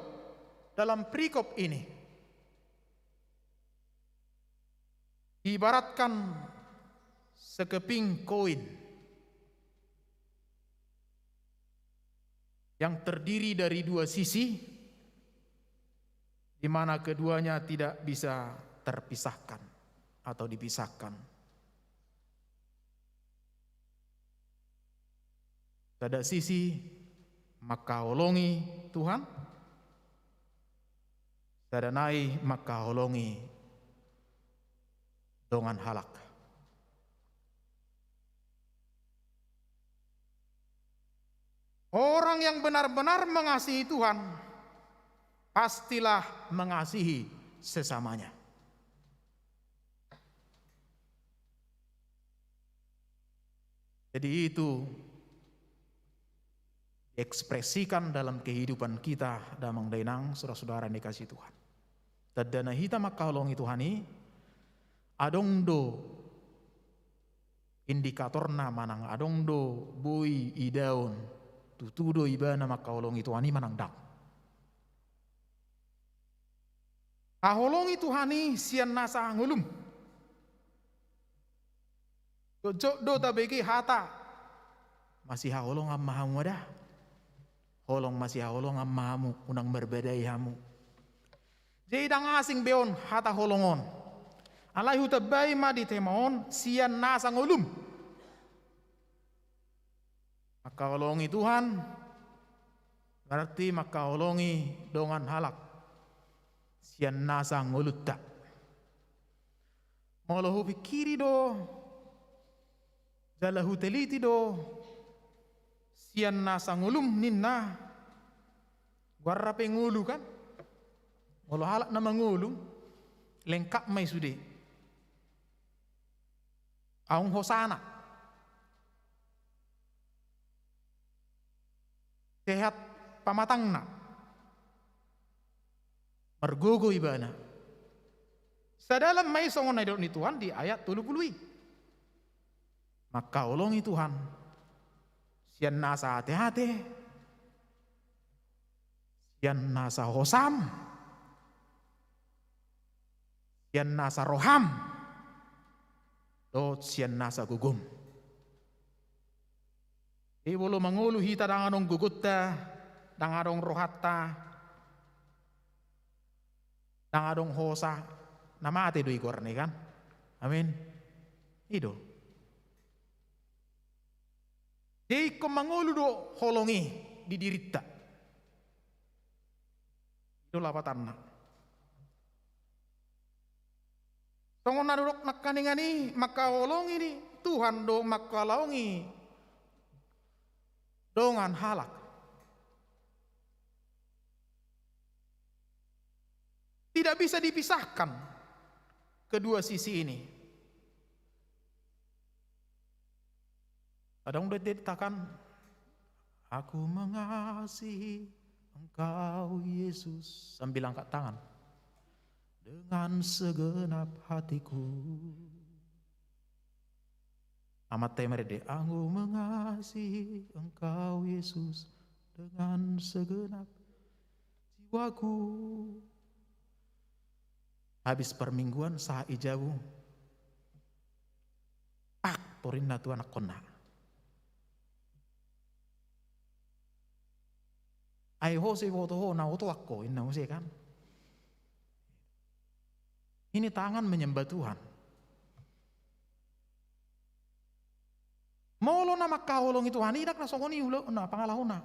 dalam perikop ini ibaratkan sekeping koin yang terdiri dari dua sisi di mana keduanya tidak bisa terpisahkan atau dipisahkan. Pada sisi maka holongi Tuhan, sadanai maka holongi dongan halak. Orang yang benar-benar mengasihi Tuhan pastilah mengasihi sesamanya. Jadi itu ekspresikan dalam kehidupan kita damang dainang saudara-saudara yang dikasih Tuhan. Tadana hita makaholongi Tuhani adong do indikatorna manang adong do bui idaun tutudo ibana makaholongi Tuhani manang dak. Aholongi Tuhani sian nasa ngulum. Gojok do tabeki hata masih haholong amahamu dah. Holong masih holong amamu unang berbedai hamu. Jadi dang asing beon hata holongon. Alai hutabai ma di temaon sian nasang ulum. Maka holongi Tuhan berarti maka holongi dongan halak. Sian nasang ulutta. Molohu pikiri do. Jalahu teliti do. Sian nasa ngulum ninna warra pengulu kan walau halak nama ngulum lengkap mai sude aung hosana sehat pamatangna mergogo ibana sadalam mai songon na ni Tuhan di ayat 30 maka olongi Tuhan sian nasa hati-hati, sian nasa hosam, sian nasa roham, do sian nasa gugum. Ibolo mangulu hita danganong gugutta, danganong rohatta, danganong hosa, nama ate do igor nih kan, amin. Itu. Jadi kemangulu do holongi di dirita. Itu lapatan. Tongon nadurok nakaningani maka holongi di Tuhan do maka laungi dongan halak. Tidak bisa dipisahkan kedua sisi ini. Kadang udah dikatakan, aku mengasihi engkau Yesus. Sambil angkat tangan. Dengan segenap hatiku. Amat temer de, aku mengasihi engkau Yesus. Dengan segenap jiwaku. Habis permingguan sah ijabu. Pak, torinna tu anak kona. Ai ho se foto ho na oto ako inna ho se kan. Ini tangan menyembah Tuhan. Molo na makaholong itu hani dak na songoni ulo na pangalahuna.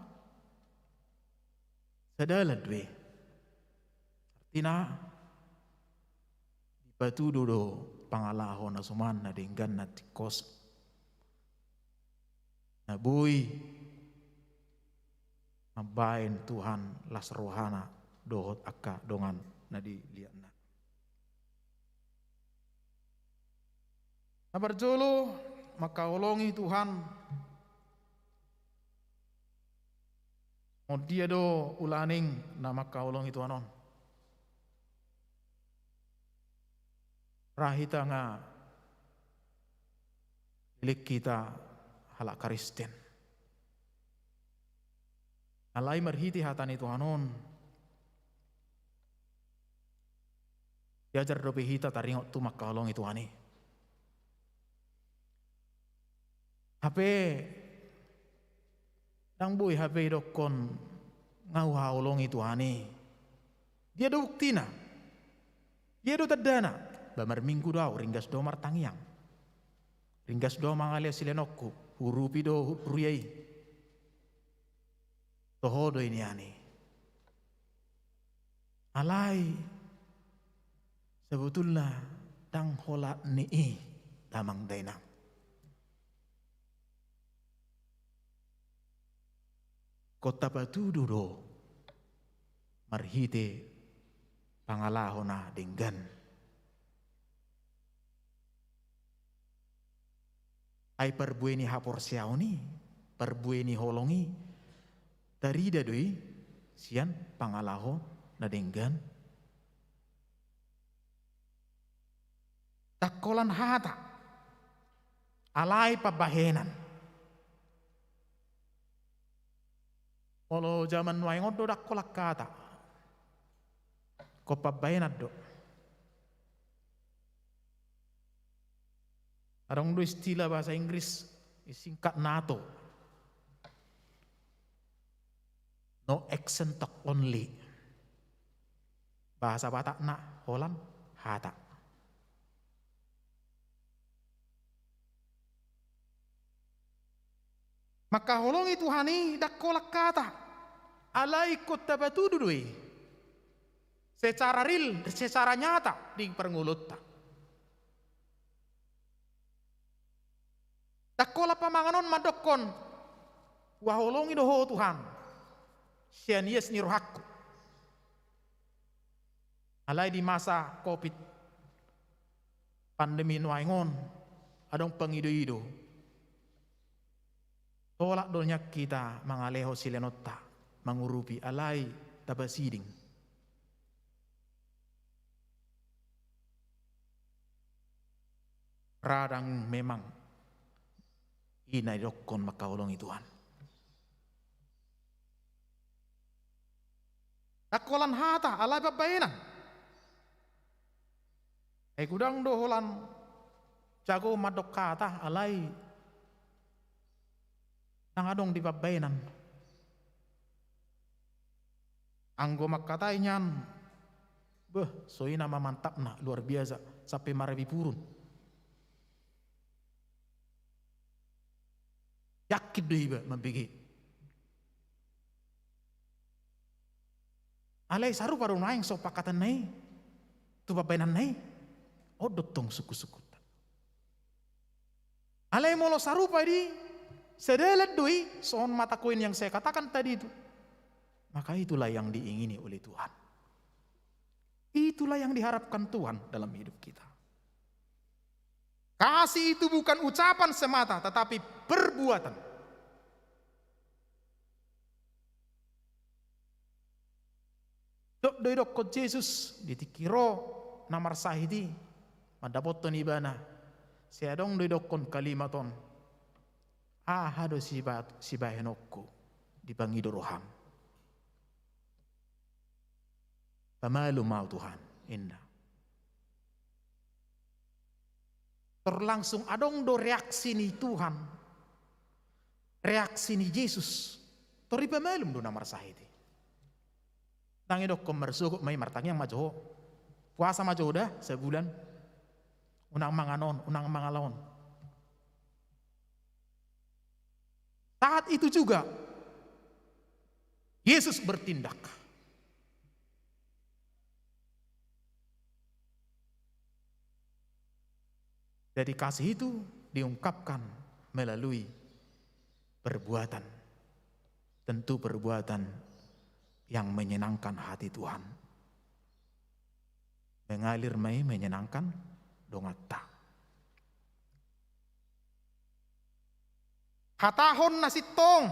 Sadala dwe. Artina batu dodo pangalahon na suman na denggan na tikos. Na boy mabain Tuhan las rohana dohot akka dongan na dilihatna. Nabarjolo makaolongi Tuhan. O dia do ulaning na makaolongi Tuhanon. Rahita nga milik kita halak Kristen. Alay marhiti hatani Tuhanon. Diajar dobe hita taringot tu makaolongi Tuhani. Hape dang boy hape dokon ngau haolongi Tuhani. Dia do buktina. Dia do tadana. Bamar minggu daw ringgas do martangiang. Ringgas do mangalia silenokku. Hurupi do ruyai. Tohodo ini ani. Alai sebetulnya dang hola nii damang dainang. Kota batu do marhite pangalahona denggan. Ai perbueni hapor siauni, perbueni holongi, dari dadoi sian pangalaho na denggan. Takolan hata, alay pabahenan. Olo zaman waingon do dakolak kata, ko pabahenan do. Adong do istilah bahasa Inggris singkat NATO. No accent talk only. Bahasa Batak na Holland hata. Maka holongi Tuhani dakolak kata alai kota batu dudui secara real, secara nyata di perngulutta. Dakolak pamanganon madokon waholongi doho Tuhan sianias ni rohakku alai di masa COVID pandemi nuaingon adong pengido-ido tolak donya kita mangaleho silenotta mangurupi alai tabasiding. Radang memang inay dokon makaulong Tuhan. Takolan hata alai babaenan. Kudang doholan jago madok kata alai nang adong di babaenan. Anggo makatai nyan. Soina mamantap na luar biasa sampai marabi purun. Yakit deh iba mambigi. Alai saru paru naing so pakatan nai. Tu babaenan nai. Odotong suku-suku. Alai molo sarupa di sedelet doi soal mata koin yang saya katakan tadi itu. Maka itulah yang diingini oleh Tuhan. Itulah yang diharapkan Tuhan dalam hidup kita. Kasih itu bukan ucapan semata tetapi perbuatan. Dok doi dok kot Yesus ditikiro namar sahidi madapoton ibana. Saya dong doi dokon kalimaton. Ahado siba henokku dipangido roham. Pamalu mau Tuhan indah. Terlangsung adong do reaksi ni Tuhan. Reaksi ni Yesus. Tori pamalum do namar sahiti. Tangi dok komersuko may martang yang majo. Puasa majo dah sebulan. Unang manganon, unang mangalon. Saat itu juga Yesus bertindak. Jadi kasih itu diungkapkan melalui perbuatan. Tentu perbuatan yang menyenangkan hati Tuhan. Mengalir mai menyenangkan dongata. Hatahon na sitong,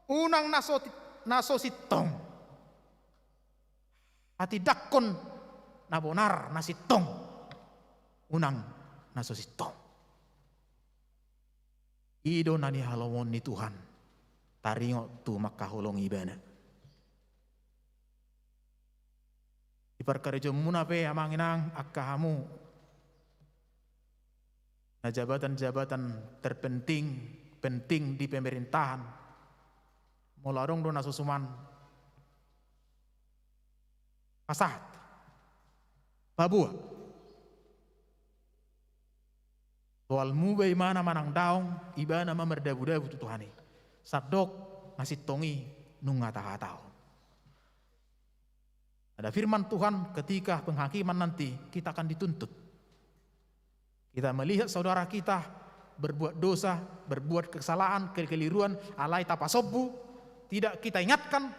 unang naso sitong. Hati dakon na bonar na sitong, unang naso sitong. Ido na ni halawon ni Tuhan, taringo tu makahulong ibana. Iparkarejo muna pe amanginang akahamu na jabatan-jabatan penting di pemerintahan. Molarong do nasusuman pasat babua soal mubay mana manang daong ibana mamerdabu-dabu tu Tuhani sadok nasitongi nungatah-tah. Ada firman Tuhan ketika penghakiman nanti kita akan dituntut. Kita melihat saudara kita berbuat dosa, berbuat kesalahan, kekeliruan, alai tapasobu, tidak kita ingatkan,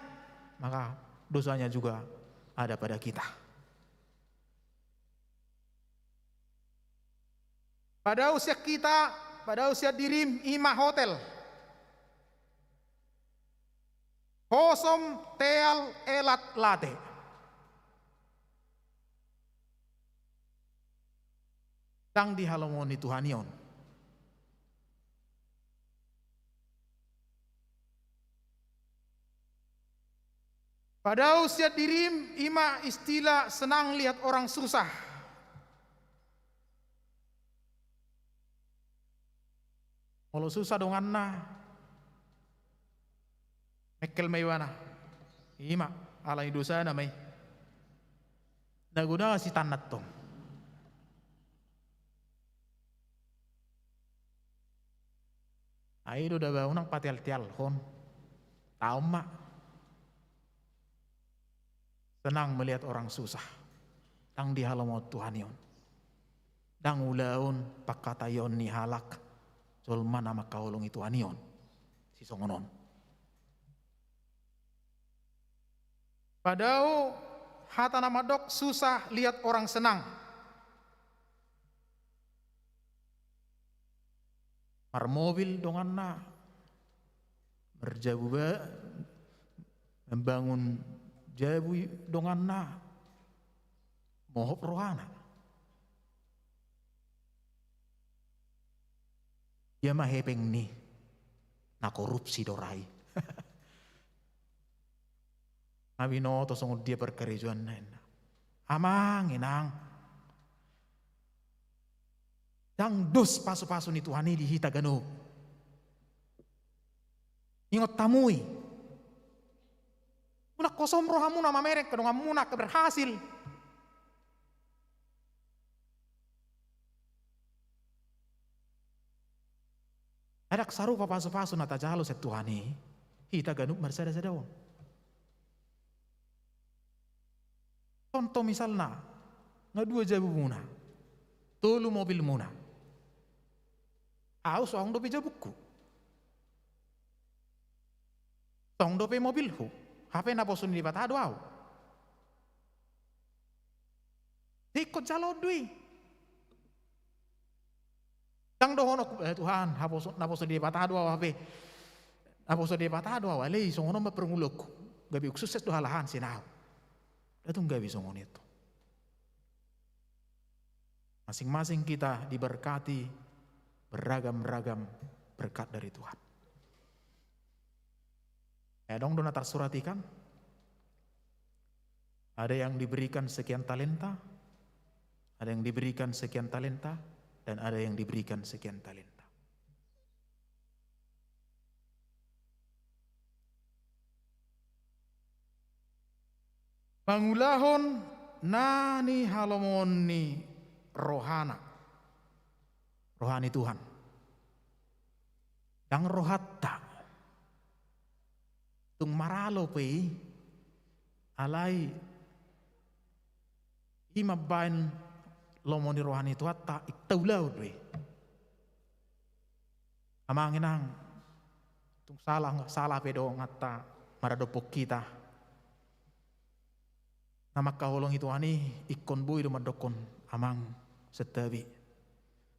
maka dosanya juga ada pada kita. Pada usia kita, pada usia dirim ima hotel, hosom teal elat late. Dang di halomoni Tuhanion. Pada usia dirim ima istilah senang lihat orang susah. Kalau susah dongan na mekel maywana ima alai dosa na may naguna si tanat tong. Aido da baunang patial-tial hon. Tauma. Senang melihat orang susah. Tang di halamot Tuhanion. Dang ulaun pakatayon ni halak. Solman nama kaulong itu anion. Si songonon. Padahal hata nama dok susah lihat orang senang. Mar mobil dongan na berjabu ba membangun jabu dongan na mohop rohana dia mah hepeng ni na korupsi dorai nabi no to songod dia perkerejuan na amang inang dang dos paso-paso ni Tuhan di hita gano. Ingot tamui. Muna kosom rohamu na mamerek kadong amuna keberhasil. Ada kesarupa paso-paso na tajalo sa Tuhan hita gano marsada-sadaw. Contoh misalnya nga dua jabu muna. Tolu mobil muna. Au soang dope jabuku. Soang dope mobilku. HP na posun di batado au. Ikut jalodui. Dang dohono Tuhan, na posun di batado au HP. Na posun di batado au alei songono maperngulok. Gabi sukses do halahan sinau. Datung gabi songon itu. Masing-masing kita diberkati beragam-ragam berkat dari Tuhan. Dong donatar suratikan. Ada yang diberikan sekian talenta, ada yang diberikan sekian talenta, dan ada yang diberikan sekian talenta. Pangulahon nani halomoni rohani Tuhan. Dang rohatta. Tung maralo pe alai imabain lomoni rohani Tuhan ta iktaulau dwe. Amanginang tung salah pedo ngata maradopok kita. Nama kahulong itu ani ikon bui dumadokon amang setabi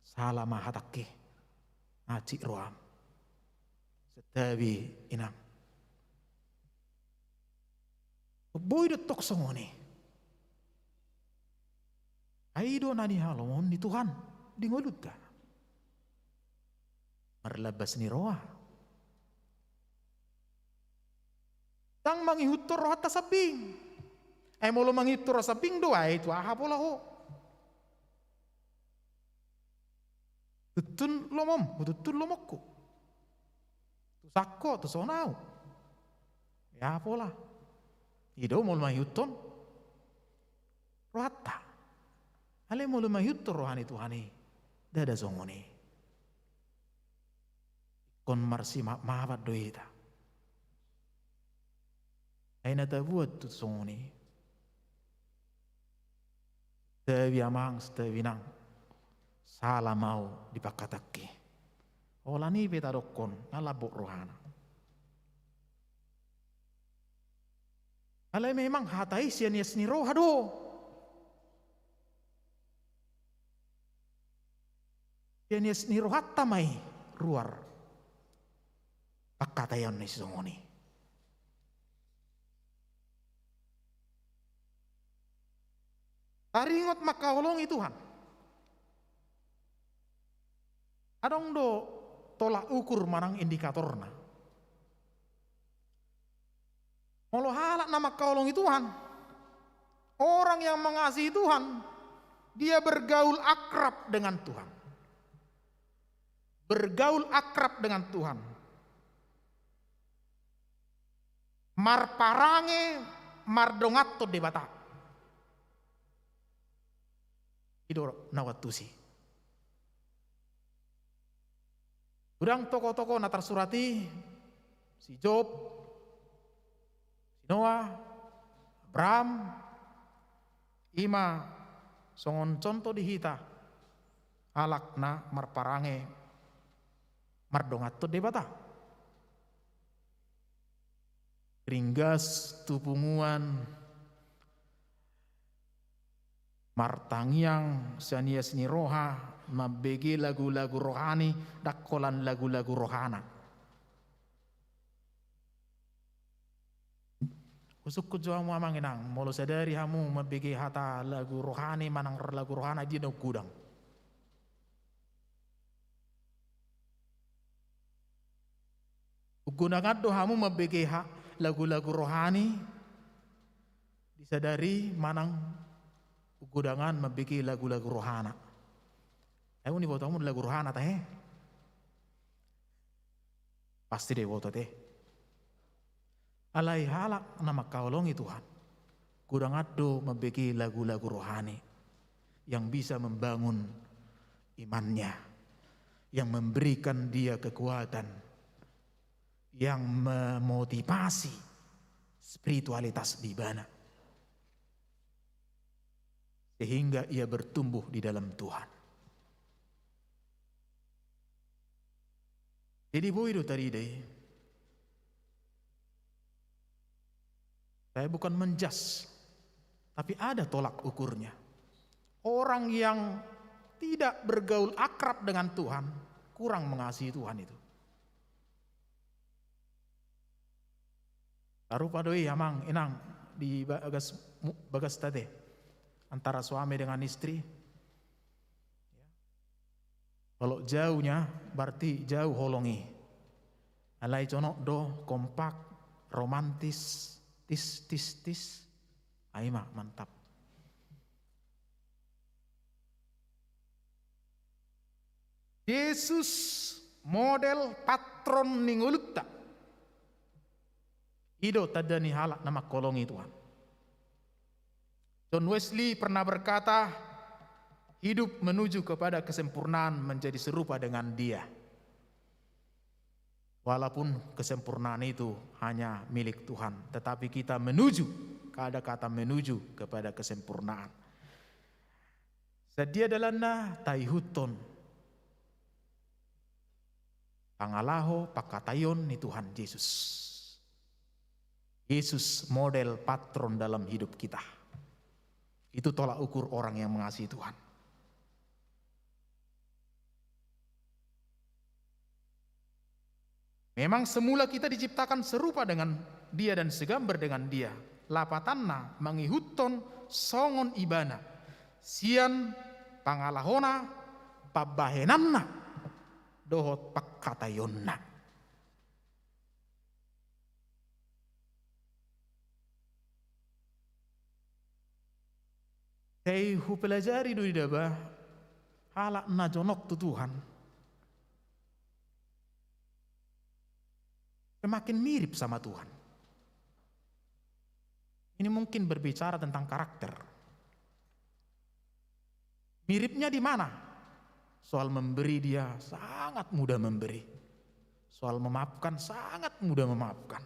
salah mahatake ngaci roam Tetapi inang. Boy tok songoni. Aido nani halomon di Tuhan di ngolut ka. Marlabas ni roa. Tang mangihutor roha tasabing. Molo mangihutor sabing doa itu aha pola ho. Tutun lomom, tutun lomokku. Tu sakko, tu sonau. Ya pola. Ido molo mangihuton. Rohata. Ale molo mangihutor rohani Tuhani. Dada songoni. Kon marsi mahabat doita. Aina tabuat tu songoni. Tewi amang, tewi nang. Salah mau dipakatake. Olani beta dokon ngalabok rohana. Ale memang hatai sianias ni roha do. Sianias ni roha tamai ruar. Pakatayon ni songoni. Taringot makaholongi Tuhan. Adong do tolak ukur manang indikatorna. Molo halak nama kaulongi Tuhan. Orang yang mengasihi Tuhan, dia bergaul akrab dengan Tuhan. Bergaul akrab dengan Tuhan. Marparange mardongatto debata. Idoro nawatusi. Udang toko-toko natar surati si Job, si Noah, Abraham, ima songon contoh dihita alakna marparange mardongatto debata. Ringgas tupunguan martangiang sanias ni roha mabegi lagu-lagu rohani dakkolan lagu-lagu rohana. Usuk kujo hamu amang inang molo sadari hamu mabegi hata lagu rohani manang lagu rohana di no gudang. Gunakan do hamu mabegi lagu-lagu rohani disadari manang gudangan mabegi lagu-lagu rohana. Ayo ni boto lagu rohana teh. Pasti deh boto teh. Alai halak nama kaulongi Tuhan. Kurang ado mabegi lagu-lagu rohani yang bisa membangun imannya, yang memberikan dia kekuatan, yang memotivasi spiritualitas di mana, sehingga ia bertumbuh di dalam Tuhan. Jadi boido tadi deh. Saya bukan menjas, tapi ada tolak ukurnya. Orang yang tidak bergaul akrab dengan Tuhan, kurang mengasihi Tuhan itu. Taruh padoi amang inang di bagas tadi antara suami dengan istri. Kalau jauhnya berarti jauh holongi. Alai conok do kompak romantis. Tis. Aima mantap. Yesus model patron ningulutta. Ido tadani halak nama kolongi Tuhan. John Wesley pernah berkata, hidup menuju kepada kesempurnaan menjadi serupa dengan Dia. Walaupun kesempurnaan itu hanya milik Tuhan, tetapi kita menuju, ada kata menuju kepada kesempurnaan. Sedia dalana taihuton. Pangalaho pakatayon ni Tuhan Yesus. Yesus model patron dalam hidup kita. Itu tolak ukur orang yang mengasihi Tuhan. Memang semula kita diciptakan serupa dengan dia dan segambar dengan dia. Lapatanna mangihutton songon ibana. Sian pangalahona pabahenanna dohot pakkatayonna. Hei hu pelajari doi daba halak na jonok tu Tuhan. Semakin mirip sama Tuhan. Ini mungkin berbicara tentang karakter. Miripnya di mana? Soal memberi dia sangat mudah memberi. Soal memaafkan sangat mudah memaafkan.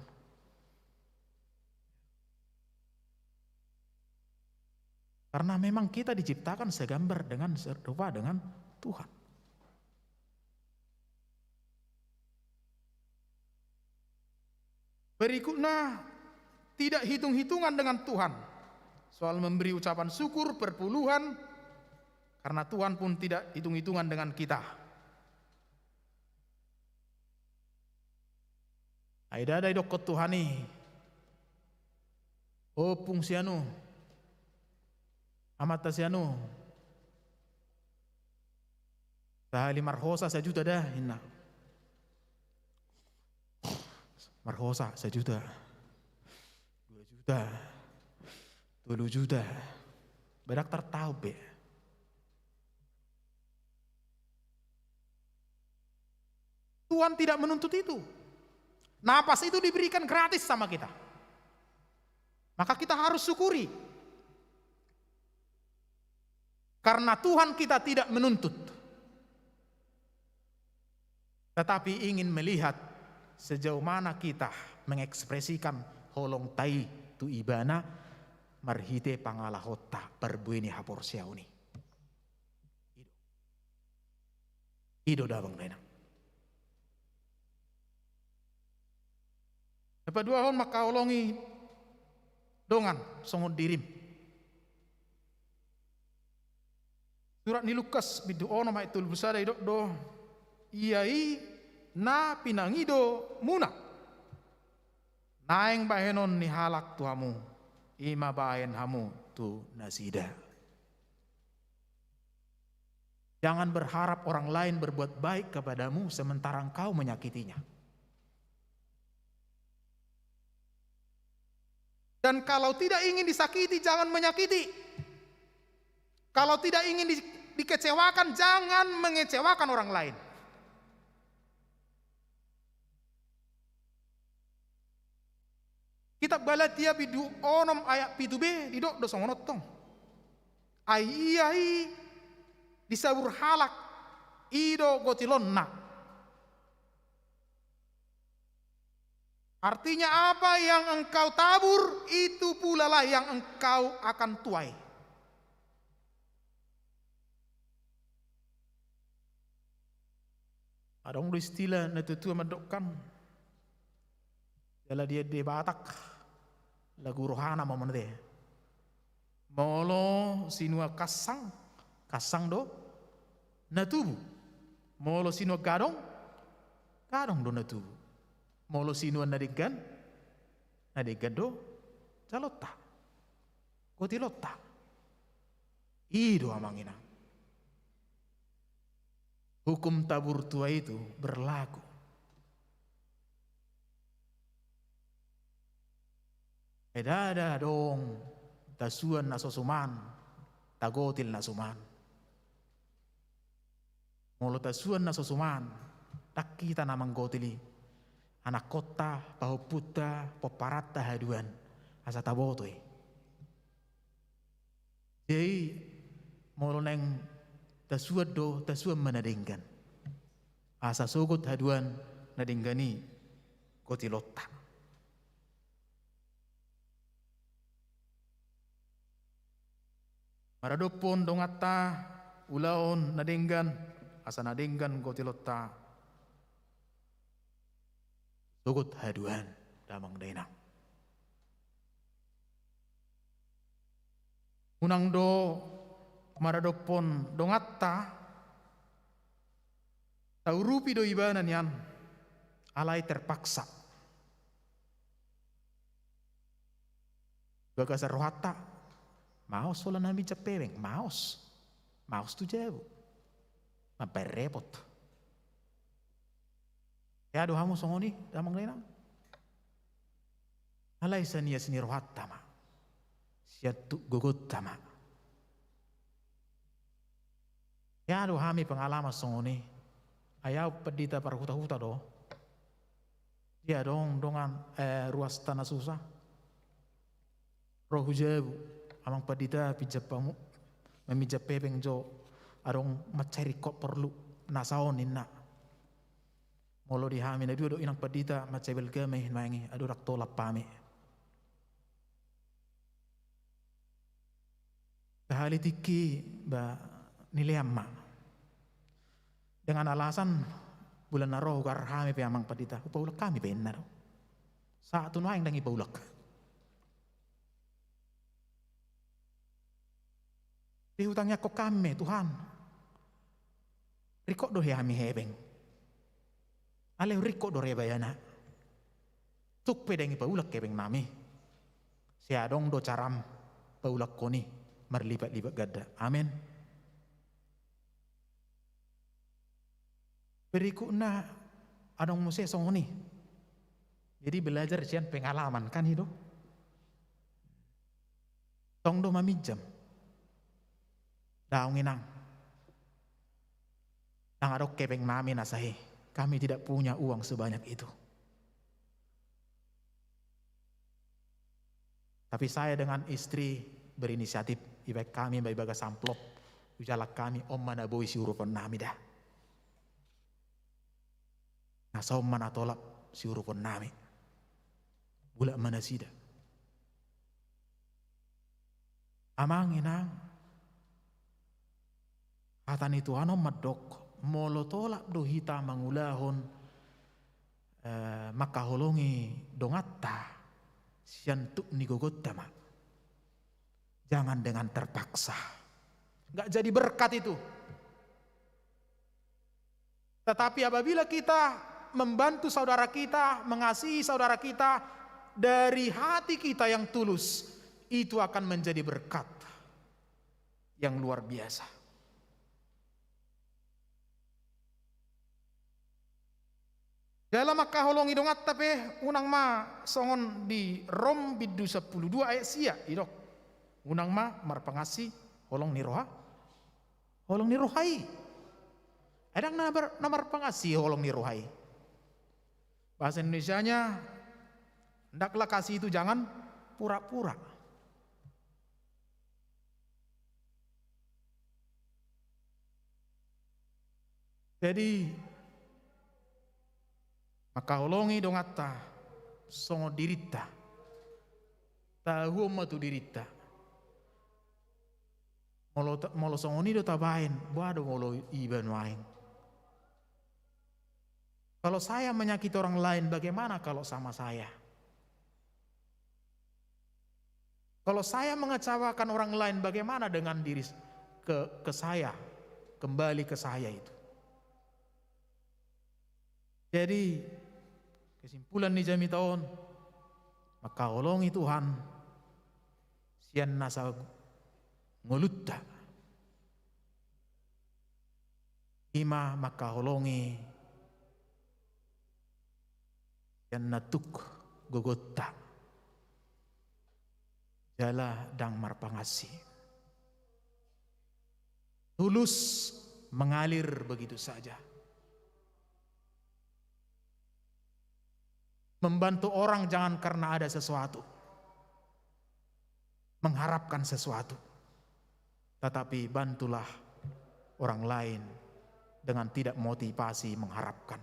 Karena memang kita diciptakan segambar dengan serupa dengan Tuhan. Berikutnya, tidak hitung-hitungan dengan Tuhan. Soal memberi ucapan syukur perpuluhan, karena Tuhan pun tidak hitung-hitungan dengan kita. Aida idok Tuhani. Oh pungsianu. Amat tasianu. Sahali marhosa sejuta dah inna. Marhosa sejuta. 2 juta. 20 juta. Bedak tertahu be. Tuhan tidak menuntut itu. Napas itu diberikan gratis sama kita. Maka kita harus syukuri. Karena Tuhan kita tidak menuntut. Tetapi ingin melihat sejauh mana kita mengekspresikan holong tai tu ibana marhite pangalahota perbuini haporsiauni. Ido dabang dena. Dapat 2 tahun maka olongi dongan songon dirim. Surat ni Lukas bidu ono ma itul busada idok do iai na pinangido muna. Naeng bahenon ni halak tuamu ima bahen hamu tu nasida. Jangan berharap orang lain berbuat baik kepadamu sementara engkau menyakitinya. Dan kalau tidak ingin disakiti, jangan menyakiti. Kalau tidak ingin dikecewakan, jangan mengecewakan orang lain. Kitab Galatia bidu onom ayat pitu be didok do songonotong. Ai disabur halak ido gotilonna. Artinya apa yang engkau tabur itu pula lah yang engkau akan tuai. Ada orang istilah natutu madokkan. Jala dia de Batak lagu rohana momen de. Molo sinua kasang do natubu. Molo sinua gadong do natubu. Molo sinua nadigan do calota. Kotilota. Ido amangina. Hukum tabur tua itu berlaku. Edada dong tasuan nasosuman, tagotil nasuman. Molo tasuan nasosuman, tak kita namang gotili. Anak kota, pahuputa, peparata haduan, asa tabotoi. Jadi molo neng tasuan menadingkan. Asa sugut haduan nadinggani kotilota. Maradopon dongata ulaon nadinggan asa nadinggan kotilota. Sugut haduan damang denang. Unang do maradopon dongatta taurupi do ibanan yan alai terpaksa. Gagasar rohata, maos wala nami capeweng, maos tu jebo, sampai repot. Ya dohamu songoni, damang lenang. Alai sania seni rohata ma, siatu gogot tama. Ya dohami pengalaman songoni, ayaw pedita para huta-huta do. Dia dong dongan ruas tanah susah. Roh hujabu amang padita pijapamu memijap pepeng jo adong macari kok perlu nasaon inna molo dihami na do inang padita macai belgame mangi adu rak tolap pame kahali tiki ba niliamma dengan alasan bulan naro garhame pe amang padita upaulak kami pe naro saat tunuaing dangi paulak. Di hutangnya kok kami Tuhan. Rikok do hami hebeng. Ale rikok do rebayana. Tuk pedengi paulak kebeng nami. Siadong do caram paulak koni marlibat-libat gada. Amin. Berikutnya adong muse songoni. Jadi belajar sian pengalaman kan hidup. Tong do mamijam. Daung inang. Nang adok kepeng nami nasahe. Kami tidak punya uang sebanyak itu. Tapi saya dengan istri berinisiatif. Ibaik kami baga samplop. Ujalak kami om mana boi si urupan nami dah. Nasa om mana tolak si urupan nami. Bulak mana sida. Amang inang. Katan itu ano madok molo tolak do hita mangulahon makaholongi dongata siantuk ni gogotama. Jangan dengan terpaksa. Enggak jadi berkat itu. Tetapi apabila kita membantu saudara kita, mengasihi saudara kita dari hati kita yang tulus, itu akan menjadi berkat yang luar biasa. Dalam makaholongi dongat tapi unang ma songon di Rom bidu 12 ayat sia idok. Unang ma marpangasi holong ni roha. Holong ni rohai. Adang namar pangasi holong ni rohai. Bahasa Indonesianya hendaklah kasih itu jangan pura-pura. Jadi maka holongi dongata songo dirita tahu matu dirita molo songo ni do tabain buado molo iban waing. Kalau saya menyakiti orang lain bagaimana kalau sama saya? Kalau saya mengecewakan orang lain bagaimana dengan diri ke saya, kembali ke saya itu. Jadi kesimpulan ni jami tahun maka holongi Tuhan sian nasa ngolutta ima maka holongi sian natuk gogotta jala dang marpangasi tulus mengalir begitu saja. Membantu orang jangan karena ada sesuatu. Mengharapkan sesuatu. Tetapi bantulah orang lain dengan tidak motivasi mengharapkan.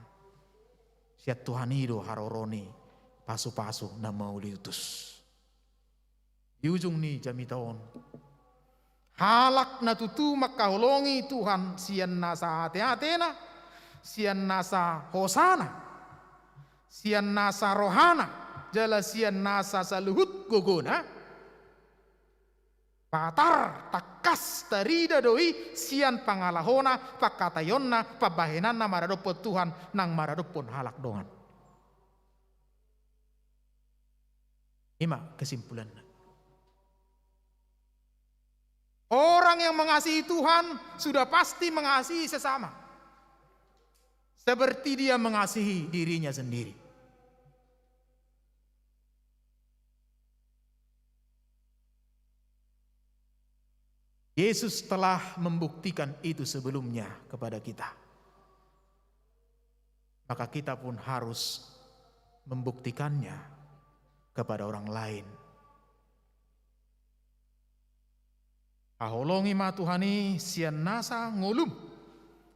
Siat Tuhan itu haroroni pasu-pasu na mauliutus. Di ujung ni jami tahun. Halak na tutu makahulongi Tuhan sian nasa hati-hatina. Sian nasa hosana. Sian nasa rohana, jala sian nasa saluhut gogona. Patar takas tarida doi sian pangalahona pakatayonna pabahenana maradopon Tuhan nang maradopon halak dongan. Ima kesimpulan. Orang yang mengasihi Tuhan sudah pasti mengasihi sesama. Seperti dia mengasihi dirinya sendiri. Yesus telah membuktikan itu sebelumnya kepada kita. Maka kita pun harus membuktikannya kepada orang lain. Aholongi ma Tuhani sian nasa ngulum,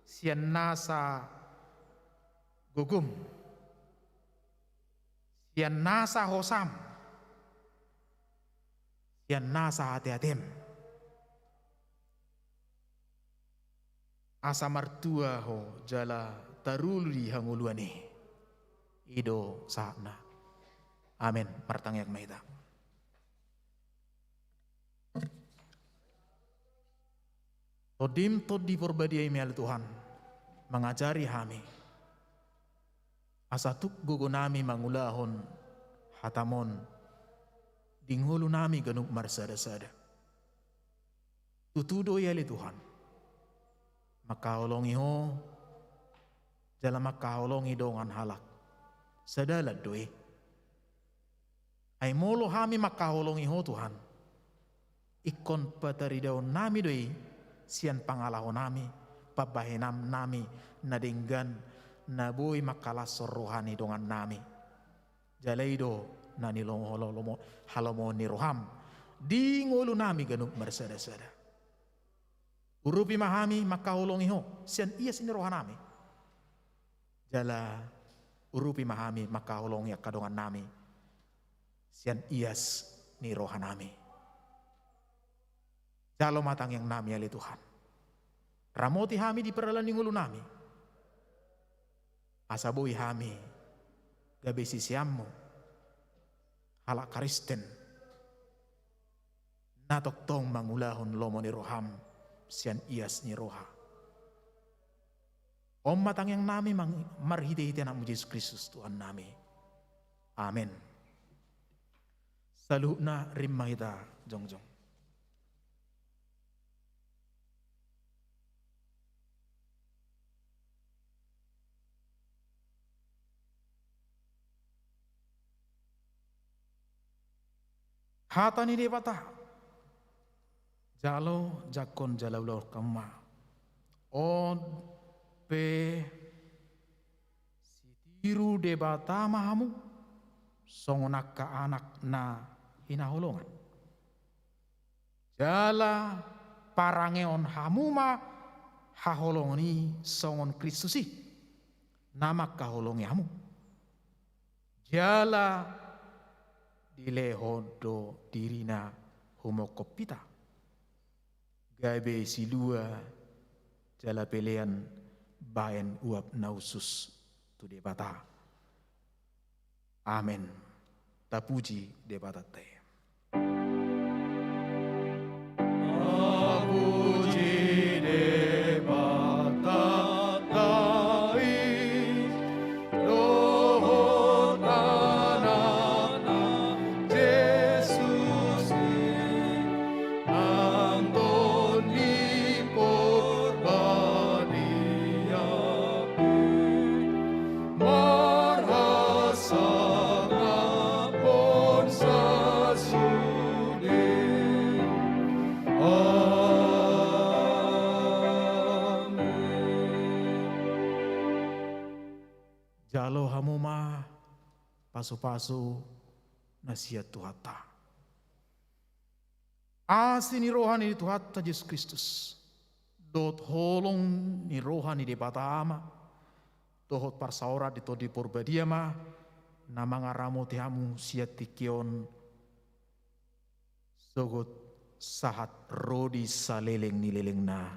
sian nasa gugum, sian nasa hosam, sian nasa hati-hatim. Asa martua ho jala taruli hanguluani ido saatna. Amin. Martangyak maita. Todim todi porbadiai mel Tuhan mengajari kami. Asatuk gugo nami mangulahon hatamon dinghulu nami ganuk marsada-sada. Tutudo yali Tuhan. Makaolongi ho jala makaolongi dongan halak. Sadalad doe. Ay molo kami makaolongi ho Tuhan. Ikon pataridaw nami doe. Sian pangalaho nami, pabahenam nami, nadinggan, naboy makalasor rohani dongan nami. Jalaydo nani lomo halomo ni roham, di ngulu nami ganuk marsada-sada. Urupi mahami makahulongi ho, sian iya sini rohan nami. Jala urupi mahami makahulongi akadongan nami, sian ias ni rohan nami. Jalo matang yang nami ali Tuhan. Ramoti hami di peralan ngulu nami. Asabui hami gabe sisiammu. Halak Kristen. Natok tong mangulahon lomo ni roham. Sian ias ni roha. Om matang yang nami marhide-hide namu Yesus Kristus Tuhan nami. Amin. Saluna rimma kita jongjong. Hata ni debata. Jalo jakon jalaulau kama. On pe sitiru debata mahamu. Songonak ka anak na hinaholongan. Jala parangeon hamuma haholongoni songon Kristusi. Nama kaholongi hamu. Jala dilehodo dirina homokopita. Gabe silua jala pelean bayan uap nausus tu debata. Amin. Tapuji debata te. Tapuji debata jalo hamuma pasu-pasu nasihat Tuhata. Asini rohani Tuhata Yesus Kristus. Dot holong ni rohani de batama. Tohot parsaora di todi porbadiama. Namanga ramo tihamu siatikion. Sogot sahat rodi saleleng nileleng na.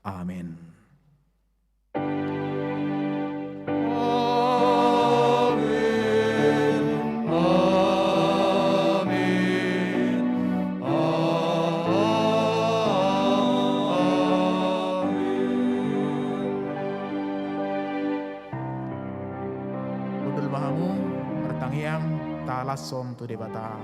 Amin. Budul bahamu, mertangiang talasson tu debata.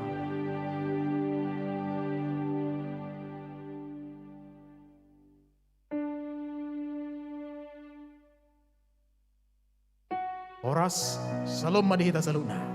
Oras salom madihita saluna.